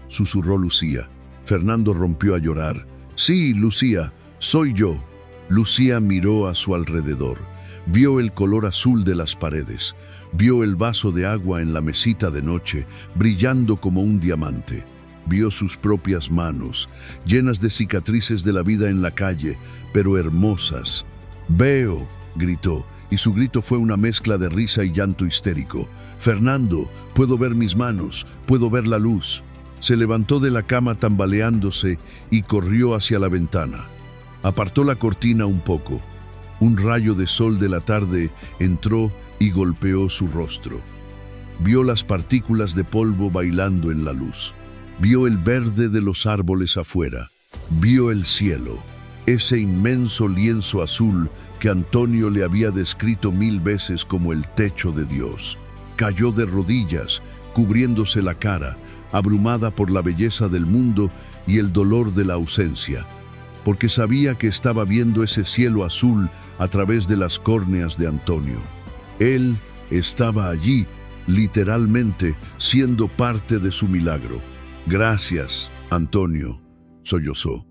susurró Lucía. Fernando rompió a llorar. «Sí, Lucía, soy yo». Lucía miró a su alrededor. Vio el color azul de las paredes. Vio el vaso de agua en la mesita de noche, brillando como un diamante. Vio sus propias manos, llenas de cicatrices de la vida en la calle, pero hermosas. «Veo», gritó, y su grito fue una mezcla de risa y llanto histérico. «Fernando, puedo ver mis manos, puedo ver la luz». Se levantó de la cama tambaleándose y corrió hacia la ventana. Apartó la cortina un poco. Un rayo de sol de la tarde entró y golpeó su rostro. Vio las partículas de polvo bailando en la luz. Vio el verde de los árboles afuera. Vio el cielo, ese inmenso lienzo azul que Antonio le había descrito 1000 veces como el techo de Dios. Cayó de rodillas, cubriéndose la cara, abrumada por la belleza del mundo y el dolor de la ausencia, porque sabía que estaba viendo ese cielo azul a través de las córneas de Antonio. Él estaba allí, literalmente, siendo parte de su milagro. «Gracias, Antonio», sollozó.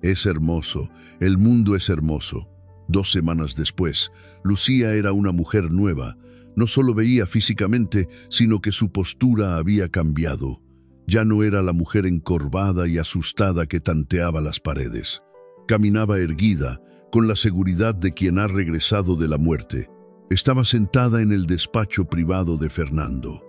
«Es hermoso, el mundo es hermoso». 2 semanas después, Lucía era una mujer nueva. No solo veía físicamente, sino que su postura había cambiado. Ya no era la mujer encorvada y asustada que tanteaba las paredes. Caminaba erguida, con la seguridad de quien ha regresado de la muerte. Estaba sentada en el despacho privado de Fernando.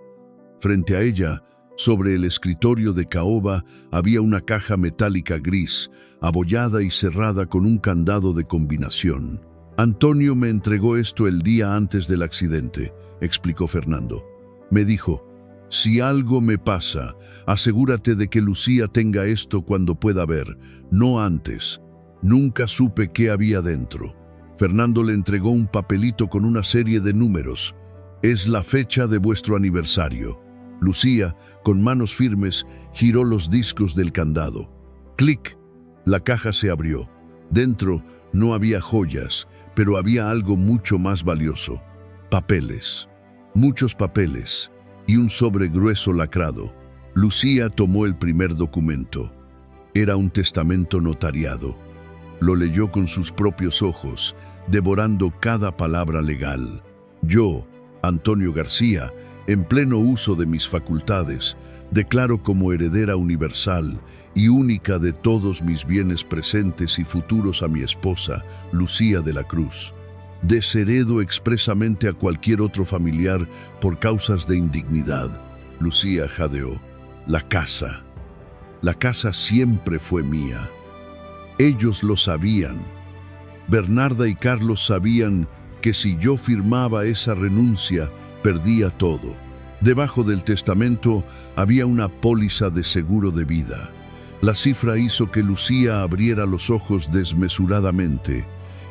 Frente a ella, sobre el escritorio de caoba, había una caja metálica gris, abollada y cerrada con un candado de combinación. Antonio me entregó esto el día antes del accidente, explicó Fernando. Me dijo, si algo me pasa, asegúrate de que Lucía tenga esto cuando pueda ver, no antes. Nunca supe qué había dentro. Fernando le entregó un papelito con una serie de números. Es la fecha de vuestro aniversario. Lucía, con manos firmes, giró los discos del candado. ¡Clic! La caja se abrió. Dentro no había joyas, pero había algo mucho más valioso. Papeles. Muchos papeles. Y un sobre grueso lacrado. Lucía tomó el primer documento. Era un testamento notariado. Lo leyó con sus propios ojos, devorando cada palabra legal. Yo, Antonio García, en pleno uso de mis facultades, declaro como heredera universal y única de todos mis bienes presentes y futuros a mi esposa, Lucía de la Cruz. Desheredo expresamente a cualquier otro familiar por causas de indignidad. Lucía jadeó. La casa. La casa siempre fue mía. Ellos lo sabían. Bernarda y Carlos sabían que si yo firmaba esa renuncia, perdía todo. Debajo del testamento había una póliza de seguro de vida. La cifra hizo que Lucía abriera los ojos desmesuradamente.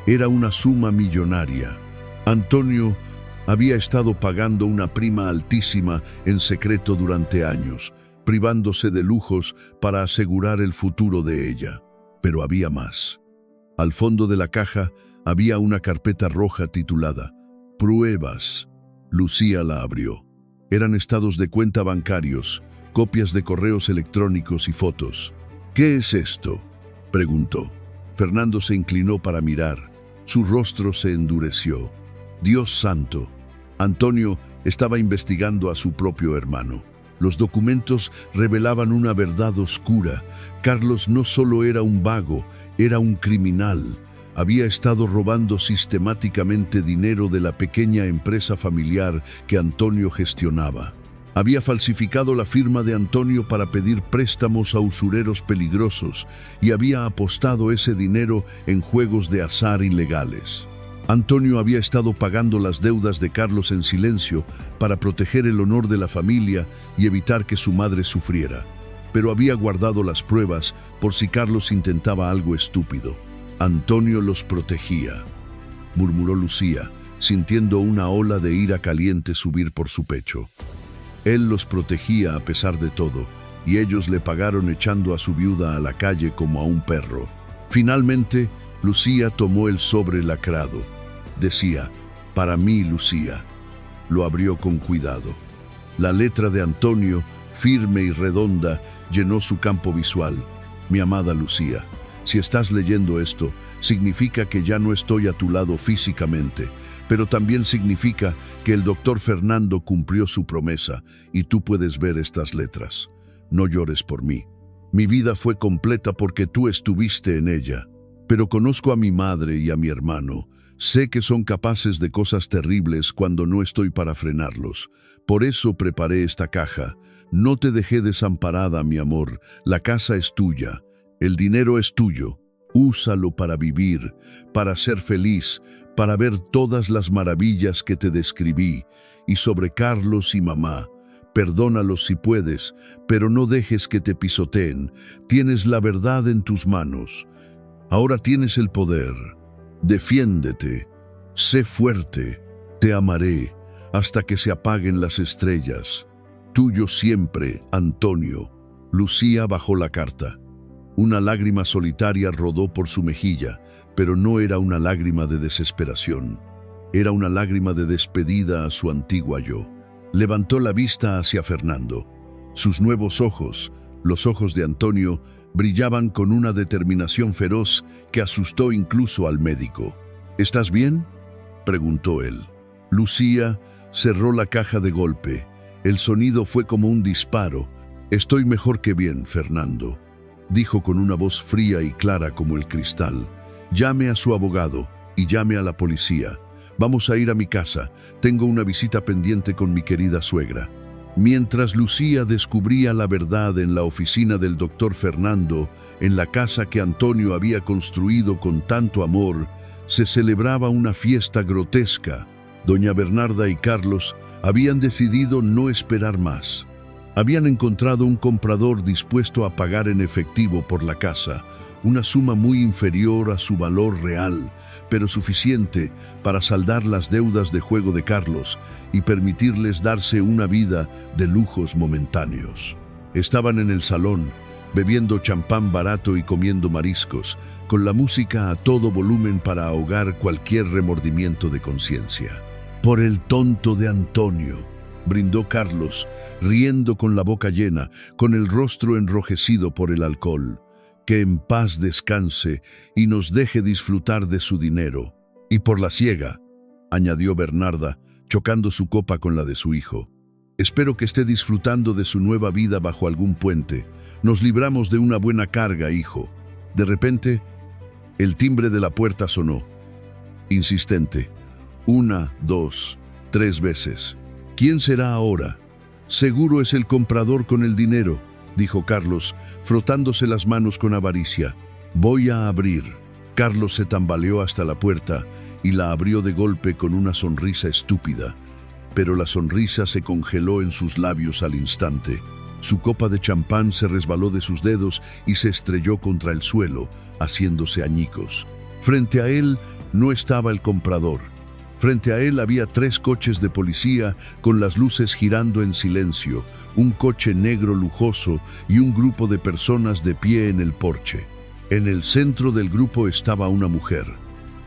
Era una suma millonaria. Antonio había estado pagando una prima altísima en secreto durante años, privándose de lujos para asegurar el futuro de ella. Pero había más. Al fondo de la caja había una carpeta roja titulada Pruebas. Lucía la abrió. Eran estados de cuenta bancarios, copias de correos electrónicos y fotos. ¿Qué es esto?, preguntó. Fernando se inclinó para mirar. Su rostro se endureció. Dios santo. Antonio estaba investigando a su propio hermano. Los documentos revelaban una verdad oscura. Carlos no solo era un vago, era un criminal. Había estado robando sistemáticamente dinero de la pequeña empresa familiar que Antonio gestionaba. Había falsificado la firma de Antonio para pedir préstamos a usureros peligrosos y había apostado ese dinero en juegos de azar ilegales. Antonio había estado pagando las deudas de Carlos en silencio para proteger el honor de la familia y evitar que su madre sufriera, pero había guardado las pruebas por si Carlos intentaba algo estúpido. Antonio los protegía, murmuró Lucía, sintiendo una ola de ira caliente subir por su pecho. Él los protegía a pesar de todo, y ellos le pagaron echando a su viuda a la calle como a un perro. Finalmente, Lucía tomó el sobre lacrado. Decía, para mí, Lucía. Lo abrió con cuidado. La letra de Antonio, firme y redonda, llenó su campo visual. Mi amada Lucía, si estás leyendo esto, significa que ya no estoy a tu lado físicamente, pero también significa que el doctor Fernando cumplió su promesa y tú puedes ver estas letras. No llores por mí. Mi vida fue completa porque tú estuviste en ella. Pero conozco a mi madre y a mi hermano. Sé que son capaces de cosas terribles cuando no estoy para frenarlos. Por eso preparé esta caja. No te dejé desamparada, mi amor. La casa es tuya. El dinero es tuyo. Úsalo para vivir, para ser feliz, para ver todas las maravillas que te describí. Y sobre Carlos y mamá, perdónalos si puedes, pero no dejes que te pisoteen. Tienes la verdad en tus manos. Ahora tienes el poder. Defiéndete. Sé fuerte. Te amaré hasta que se apaguen las estrellas. Tuyo siempre, Antonio. Lucía bajó la carta. Una lágrima solitaria rodó por su mejilla, pero no era una lágrima de desesperación. Era una lágrima de despedida a su antigua yo. Levantó la vista hacia Fernando. Sus nuevos ojos, los ojos de Antonio, brillaban con una determinación feroz que asustó incluso al médico. ¿Estás bien?, preguntó él. Lucía cerró la caja de golpe. El sonido fue como un disparo. Estoy mejor que bien, Fernando, dijo con una voz fría y clara como el cristal. Llame a su abogado y llame a la policía. Vamos a ir a mi casa. Tengo una visita pendiente con mi querida suegra. Mientras Lucía descubría la verdad en la oficina del doctor Fernando, en la casa que Antonio había construido con tanto amor, se celebraba una fiesta grotesca. Doña Bernarda y Carlos habían decidido no esperar más. Habían encontrado un comprador dispuesto a pagar en efectivo por la casa, una suma muy inferior a su valor real, pero suficiente para saldar las deudas de juego de Carlos y permitirles darse una vida de lujos momentáneos. Estaban en el salón, bebiendo champán barato y comiendo mariscos, con la música a todo volumen para ahogar cualquier remordimiento de conciencia. «Por el tonto de Antonio», brindó Carlos, riendo con la boca llena, con el rostro enrojecido por el alcohol. «Que en paz descanse y nos deje disfrutar de su dinero». «Y por la ciega», añadió Bernarda, chocando su copa con la de su hijo. «Espero que esté disfrutando de su nueva vida bajo algún puente. Nos libramos de una buena carga, hijo». De repente, el timbre de la puerta sonó, insistente. 1, 2, 3 veces. «¿Quién será ahora?» «Seguro es el comprador con el dinero», dijo Carlos, frotándose las manos con avaricia. «Voy a abrir». Carlos se tambaleó hasta la puerta y la abrió de golpe con una sonrisa estúpida, pero la sonrisa se congeló en sus labios al instante. Su copa de champán se resbaló de sus dedos y se estrelló contra el suelo, haciéndose añicos. Frente a él no estaba el comprador. Frente a él había 3 coches de policía con las luces girando en silencio, un coche negro lujoso y un grupo de personas de pie en el porche. En el centro del grupo estaba una mujer.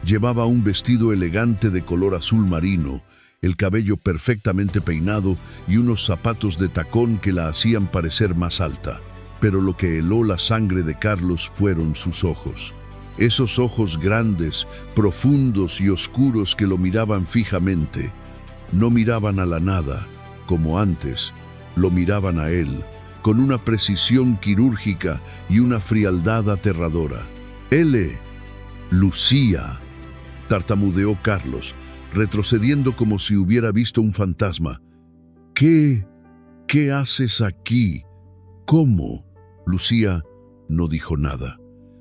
Llevaba un vestido elegante de color azul marino, el cabello perfectamente peinado y unos zapatos de tacón que la hacían parecer más alta. Pero lo que heló la sangre de Carlos fueron sus ojos. Esos ojos grandes, profundos y oscuros que lo miraban fijamente. No miraban a la nada, como antes, lo miraban a él, con una precisión quirúrgica y una frialdad aterradora. «L. Lucía», tartamudeó Carlos, retrocediendo como si hubiera visto un fantasma. «¿Qué haces aquí? ¿Cómo?» Lucía no dijo nada.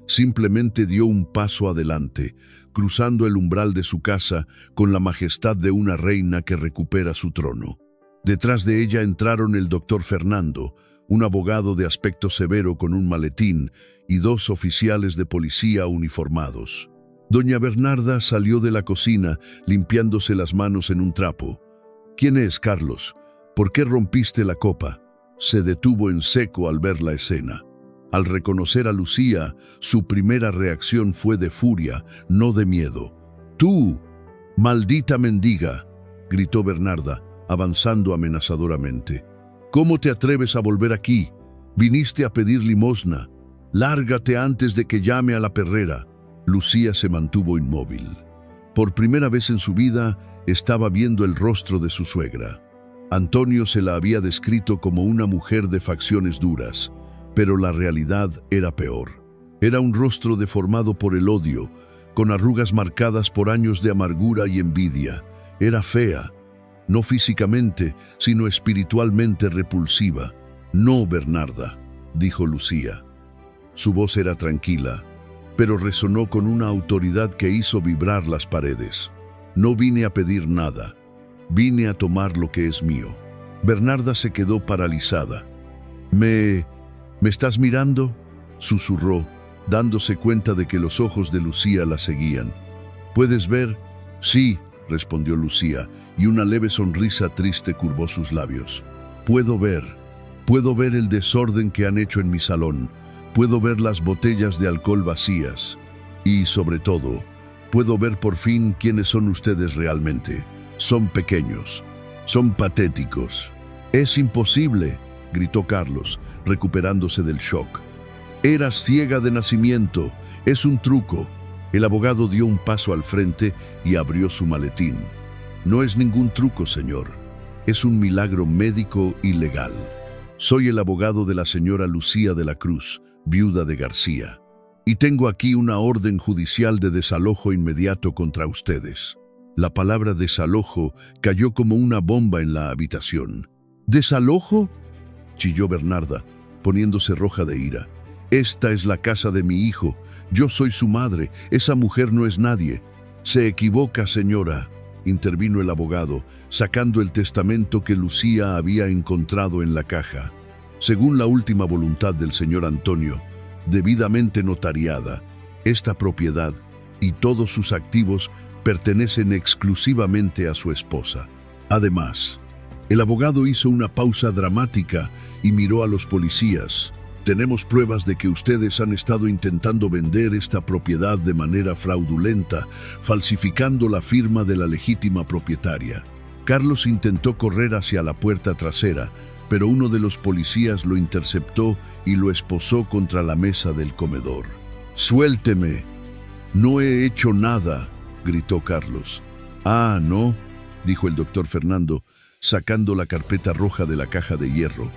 Simplemente dio un paso adelante, cruzando el umbral de su casa con la majestad de una reina que recupera su trono. Detrás de ella entraron el doctor Fernando, un abogado de aspecto severo con un maletín, y 2 oficiales de policía uniformados. Doña Bernarda salió de la cocina, limpiándose las manos en un trapo. «¿Quién es, Carlos? ¿Por qué rompiste la copa?» Se detuvo en seco al ver la escena. Al reconocer a Lucía, su primera reacción fue de furia, no de miedo. «¡Tú, maldita mendiga!», gritó Bernarda, avanzando amenazadoramente. «¿Cómo te atreves a volver aquí? Viniste a pedir limosna. Lárgate antes de que llame a la perrera». Lucía se mantuvo inmóvil. Por primera vez en su vida estaba viendo el rostro de su suegra. Antonio se la había descrito como una mujer de facciones duras, pero la realidad era peor. Era un rostro deformado por el odio, con arrugas marcadas por años de amargura y envidia. Era fea, no físicamente, sino espiritualmente repulsiva. «No, Bernarda», dijo Lucía. Su voz era tranquila, pero resonó con una autoridad que hizo vibrar las paredes. «No vine a pedir nada, vine a tomar lo que es mío». Bernarda se quedó paralizada. ¿Me estás mirando?», susurró, dándose cuenta de que los ojos de Lucía la seguían. «¿Puedes ver?». «Sí», respondió Lucía, y una leve sonrisa triste curvó sus labios. Puedo ver el desorden que han hecho en mi salón. Puedo ver las botellas de alcohol vacías. Y, sobre todo, puedo ver por fin quiénes son ustedes realmente. Son pequeños. Son patéticos». «Es imposible», gritó Carlos, recuperándose del shock. «Eras ciega de nacimiento. Es un truco». El abogado dio un paso al frente y abrió su maletín. «No es ningún truco, señor. Es un milagro médico y legal. Soy el abogado de la señora Lucía de la Cruz, viuda de García. Y tengo aquí una orden judicial de desalojo inmediato contra ustedes». La palabra desalojo cayó como una bomba en la habitación. ¿Desalojo?, chilló Bernarda, poniéndose roja de ira. Esta es la casa de mi hijo. Yo soy su madre. Esa mujer no es nadie. Se equivoca, señora, intervino el abogado, sacando el testamento que Lucía había encontrado en la caja. Según la última voluntad del señor Antonio, debidamente notariada, esta propiedad y todos sus activos pertenecen exclusivamente a su esposa. Además, el abogado hizo una pausa dramática y miró a los policías. Tenemos pruebas de que ustedes han estado intentando vender esta propiedad de manera fraudulenta, falsificando la firma de la legítima propietaria. Carlos intentó correr hacia la puerta trasera, pero uno de los policías lo interceptó y lo esposó contra la mesa del comedor. «¡Suélteme! No he hecho nada», gritó Carlos. «Ah, ¿no?», dijo el doctor Fernando, sacando la carpeta roja de la caja de hierro.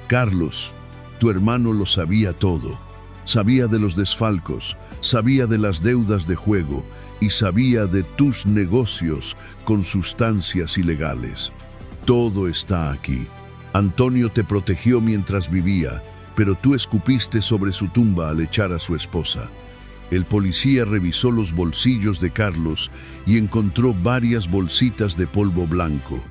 «Carlos, tu hermano lo sabía todo. Sabía de los desfalcos, sabía de las deudas de juego y sabía de tus negocios con sustancias ilegales. Todo está aquí. Antonio te protegió mientras vivía, pero tú escupiste sobre su tumba al echar a su esposa». El policía revisó los bolsillos de Carlos y encontró varias bolsitas de polvo blanco.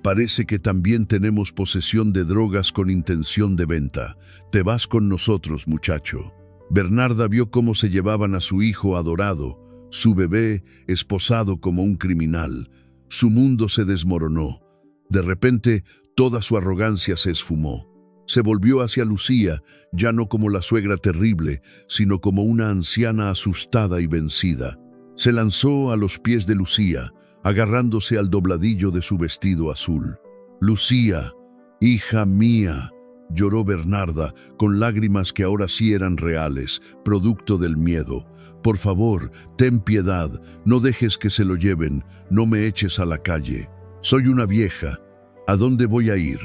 «Parece que también tenemos posesión de drogas con intención de venta. Te vas con nosotros, muchacho». Bernarda vio cómo se llevaban a su hijo adorado, su bebé esposado como un criminal. Su mundo se desmoronó. De repente, toda su arrogancia se esfumó. Se volvió hacia Lucía, ya no como la suegra terrible, sino como una anciana asustada y vencida. Se lanzó a los pies de Lucía, agarrándose al dobladillo de su vestido azul. «Lucía, hija mía», lloró Bernarda, con lágrimas que ahora sí eran reales, producto del miedo. «Por favor, ten piedad, no dejes que se lo lleven, no me eches a la calle. Soy una vieja. ¿A dónde voy a ir?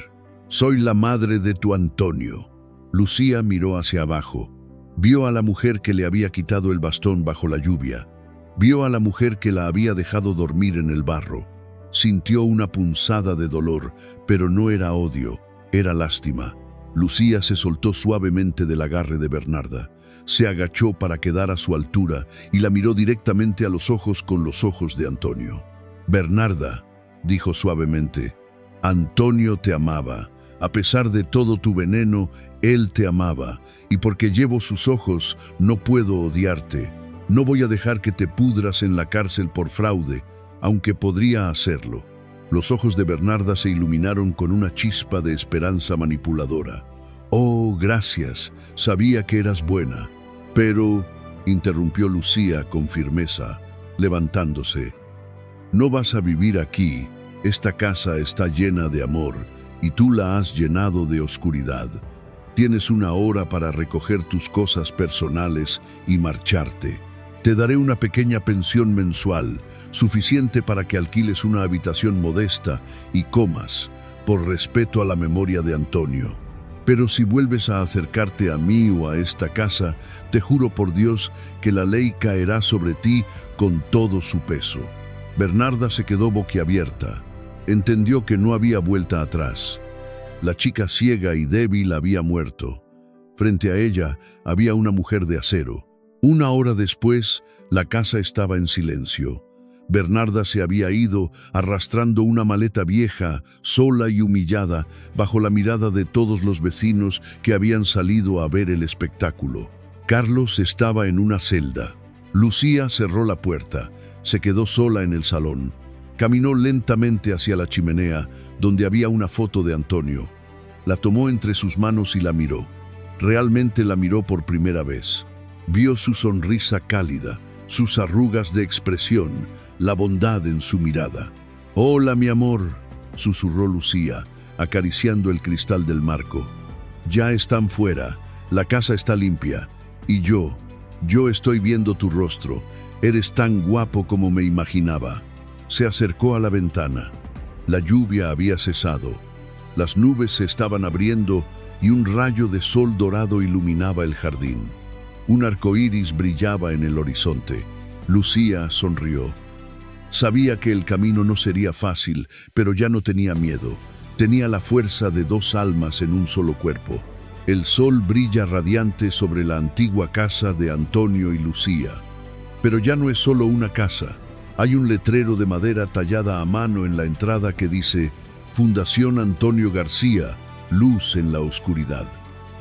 Soy la madre de tu Antonio». Lucía miró hacia abajo. Vio a la mujer que le había quitado el bastón bajo la lluvia. Vio a la mujer que la había dejado dormir en el barro. Sintió una punzada de dolor, pero no era odio, era lástima. Lucía se soltó suavemente del agarre de Bernarda. Se agachó para quedar a su altura y la miró directamente a los ojos con los ojos de Antonio. «Bernarda», dijo suavemente, «Antonio te amaba. A pesar de todo tu veneno, él te amaba, y porque llevo sus ojos, no puedo odiarte. No voy a dejar que te pudras en la cárcel por fraude, aunque podría hacerlo». Los ojos de Bernarda se iluminaron con una chispa de esperanza manipuladora. «Oh, gracias, sabía que eras buena». «Pero», interrumpió Lucía con firmeza, levantándose, «no vas a vivir aquí. Esta casa está llena de amor, y tú la has llenado de oscuridad. Tienes una hora para recoger tus cosas personales y marcharte. Te daré una pequeña pensión mensual, suficiente para que alquiles una habitación modesta y comas, por respeto a la memoria de Antonio. Pero si vuelves a acercarte a mí o a esta casa, te juro por Dios que la ley caerá sobre ti con todo su peso». Bernarda se quedó boquiabierta. Entendió que no había vuelta atrás. La chica ciega y débil había muerto. Frente a ella había una mujer de acero. Una hora después, la casa estaba en silencio. Bernarda se había ido arrastrando una maleta vieja, sola y humillada, bajo la mirada de todos los vecinos que habían salido a ver el espectáculo. Carlos estaba en una celda. Lucía cerró la puerta. Se quedó sola en el salón. Caminó lentamente hacia la chimenea, donde había una foto de Antonio. La tomó entre sus manos y la miró. Realmente la miró por primera vez. Vio su sonrisa cálida, sus arrugas de expresión, la bondad en su mirada. «Hola, mi amor», susurró Lucía, acariciando el cristal del marco. «Ya están fuera, la casa está limpia, y yo estoy viendo tu rostro. Eres tan guapo como me imaginaba». Se acercó a la ventana. La lluvia había cesado. Las nubes se estaban abriendo y un rayo de sol dorado iluminaba el jardín. Un arco iris brillaba en el horizonte. Lucía sonrió. Sabía que el camino no sería fácil, pero ya no tenía miedo. Tenía la fuerza de dos almas en un solo cuerpo. El sol brilla radiante sobre la antigua casa de Antonio y Lucía. Pero ya no es solo una casa. Hay un letrero de madera tallada a mano en la entrada que dice Fundación Antonio García, luz en la oscuridad.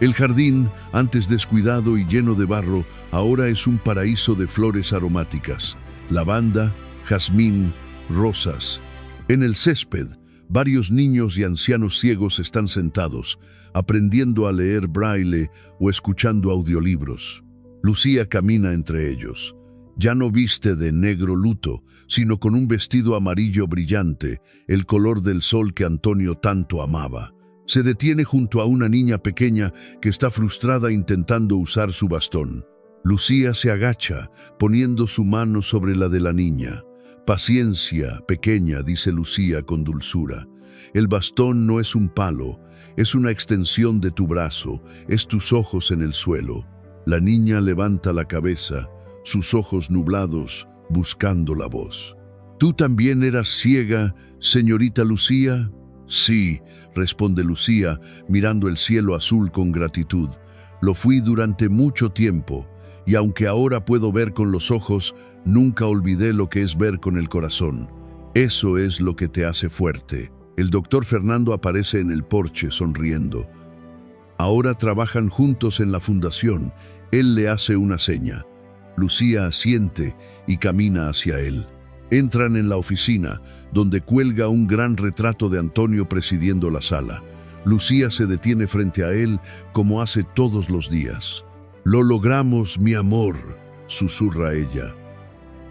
El jardín, antes descuidado y lleno de barro, ahora es un paraíso de flores aromáticas. Lavanda, jazmín, rosas. En el césped, varios niños y ancianos ciegos están sentados, aprendiendo a leer braille o escuchando audiolibros. Lucía camina entre ellos. Ya no viste de negro luto, sino con un vestido amarillo brillante, el color del sol que Antonio tanto amaba. Se detiene junto a una niña pequeña que está frustrada intentando usar su bastón. Lucía se agacha, poniendo su mano sobre la de la niña. Paciencia, pequeña, dice Lucía con dulzura. El bastón no es un palo, es una extensión de tu brazo, es tus ojos en el suelo. La niña levanta la cabeza, sus ojos nublados, buscando la voz. ¿Tú también eras ciega, señorita Lucía? Sí, responde Lucía, mirando el cielo azul con gratitud. Lo fui durante mucho tiempo, y aunque ahora puedo ver con los ojos, nunca olvidé lo que es ver con el corazón. Eso es lo que te hace fuerte. El doctor Fernando aparece en el porche sonriendo. Ahora trabajan juntos en la fundación. Él le hace una seña. Lucía asiente y camina hacia él. Entran en la oficina, donde cuelga un gran retrato de Antonio presidiendo la sala. Lucía se detiene frente a él como hace todos los días. «Lo logramos, mi amor», susurra ella.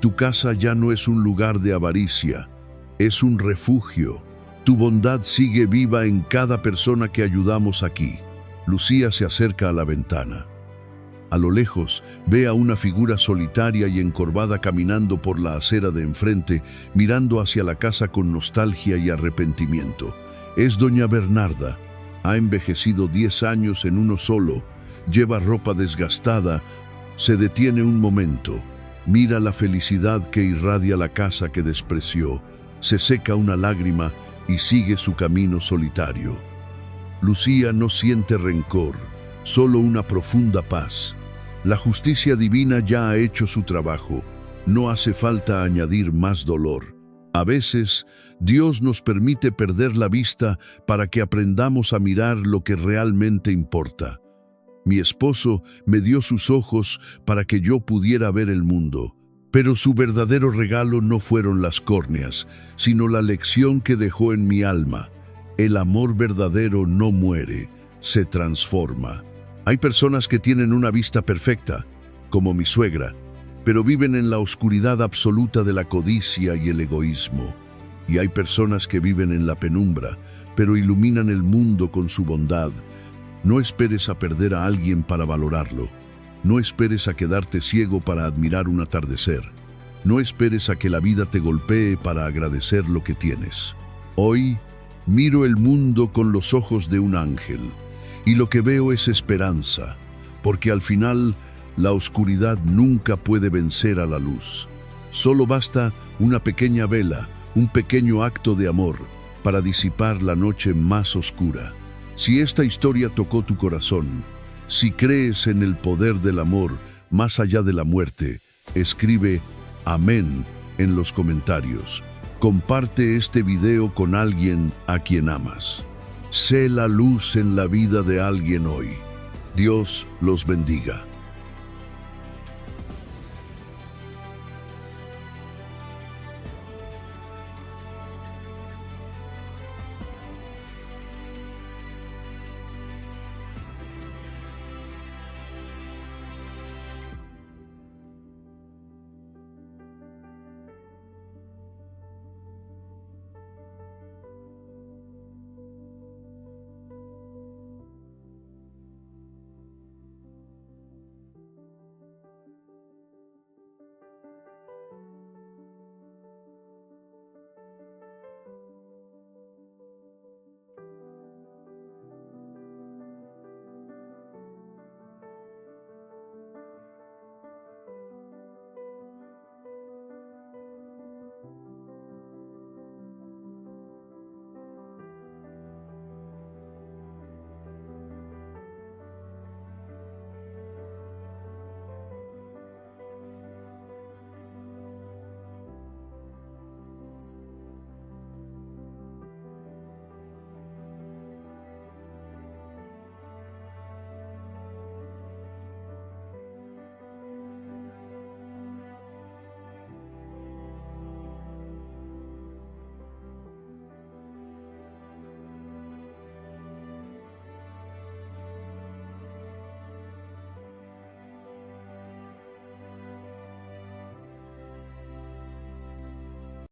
«Tu casa ya no es un lugar de avaricia, es un refugio. Tu bondad sigue viva en cada persona que ayudamos aquí». Lucía se acerca a la ventana. A lo lejos, ve a una figura solitaria y encorvada caminando por la acera de enfrente, mirando hacia la casa con nostalgia y arrepentimiento. Es doña Bernarda. Ha envejecido 10 años en uno solo. Lleva ropa desgastada. Se detiene un momento. Mira la felicidad que irradia la casa que despreció. Se seca una lágrima y sigue su camino solitario. Lucía no siente rencor, solo una profunda paz. La justicia divina ya ha hecho su trabajo. No hace falta añadir más dolor. A veces, Dios nos permite perder la vista para que aprendamos a mirar lo que realmente importa. Mi esposo me dio sus ojos para que yo pudiera ver el mundo, pero su verdadero regalo no fueron las córneas, sino la lección que dejó en mi alma. El amor verdadero no muere, se transforma. Hay personas que tienen una vista perfecta, como mi suegra, pero viven en la oscuridad absoluta de la codicia y el egoísmo. Y hay personas que viven en la penumbra, pero iluminan el mundo con su bondad. No esperes a perder a alguien para valorarlo. No esperes a quedarte ciego para admirar un atardecer. No esperes a que la vida te golpee para agradecer lo que tienes. Hoy, miro el mundo con los ojos de un ángel. Y lo que veo es esperanza, porque al final la oscuridad nunca puede vencer a la luz. Solo basta una pequeña vela, un pequeño acto de amor, para disipar la noche más oscura. Si esta historia tocó tu corazón, si crees en el poder del amor más allá de la muerte, escribe amén en los comentarios. Comparte este video con alguien a quien amas. Sé la luz en la vida de alguien hoy. Dios los bendiga.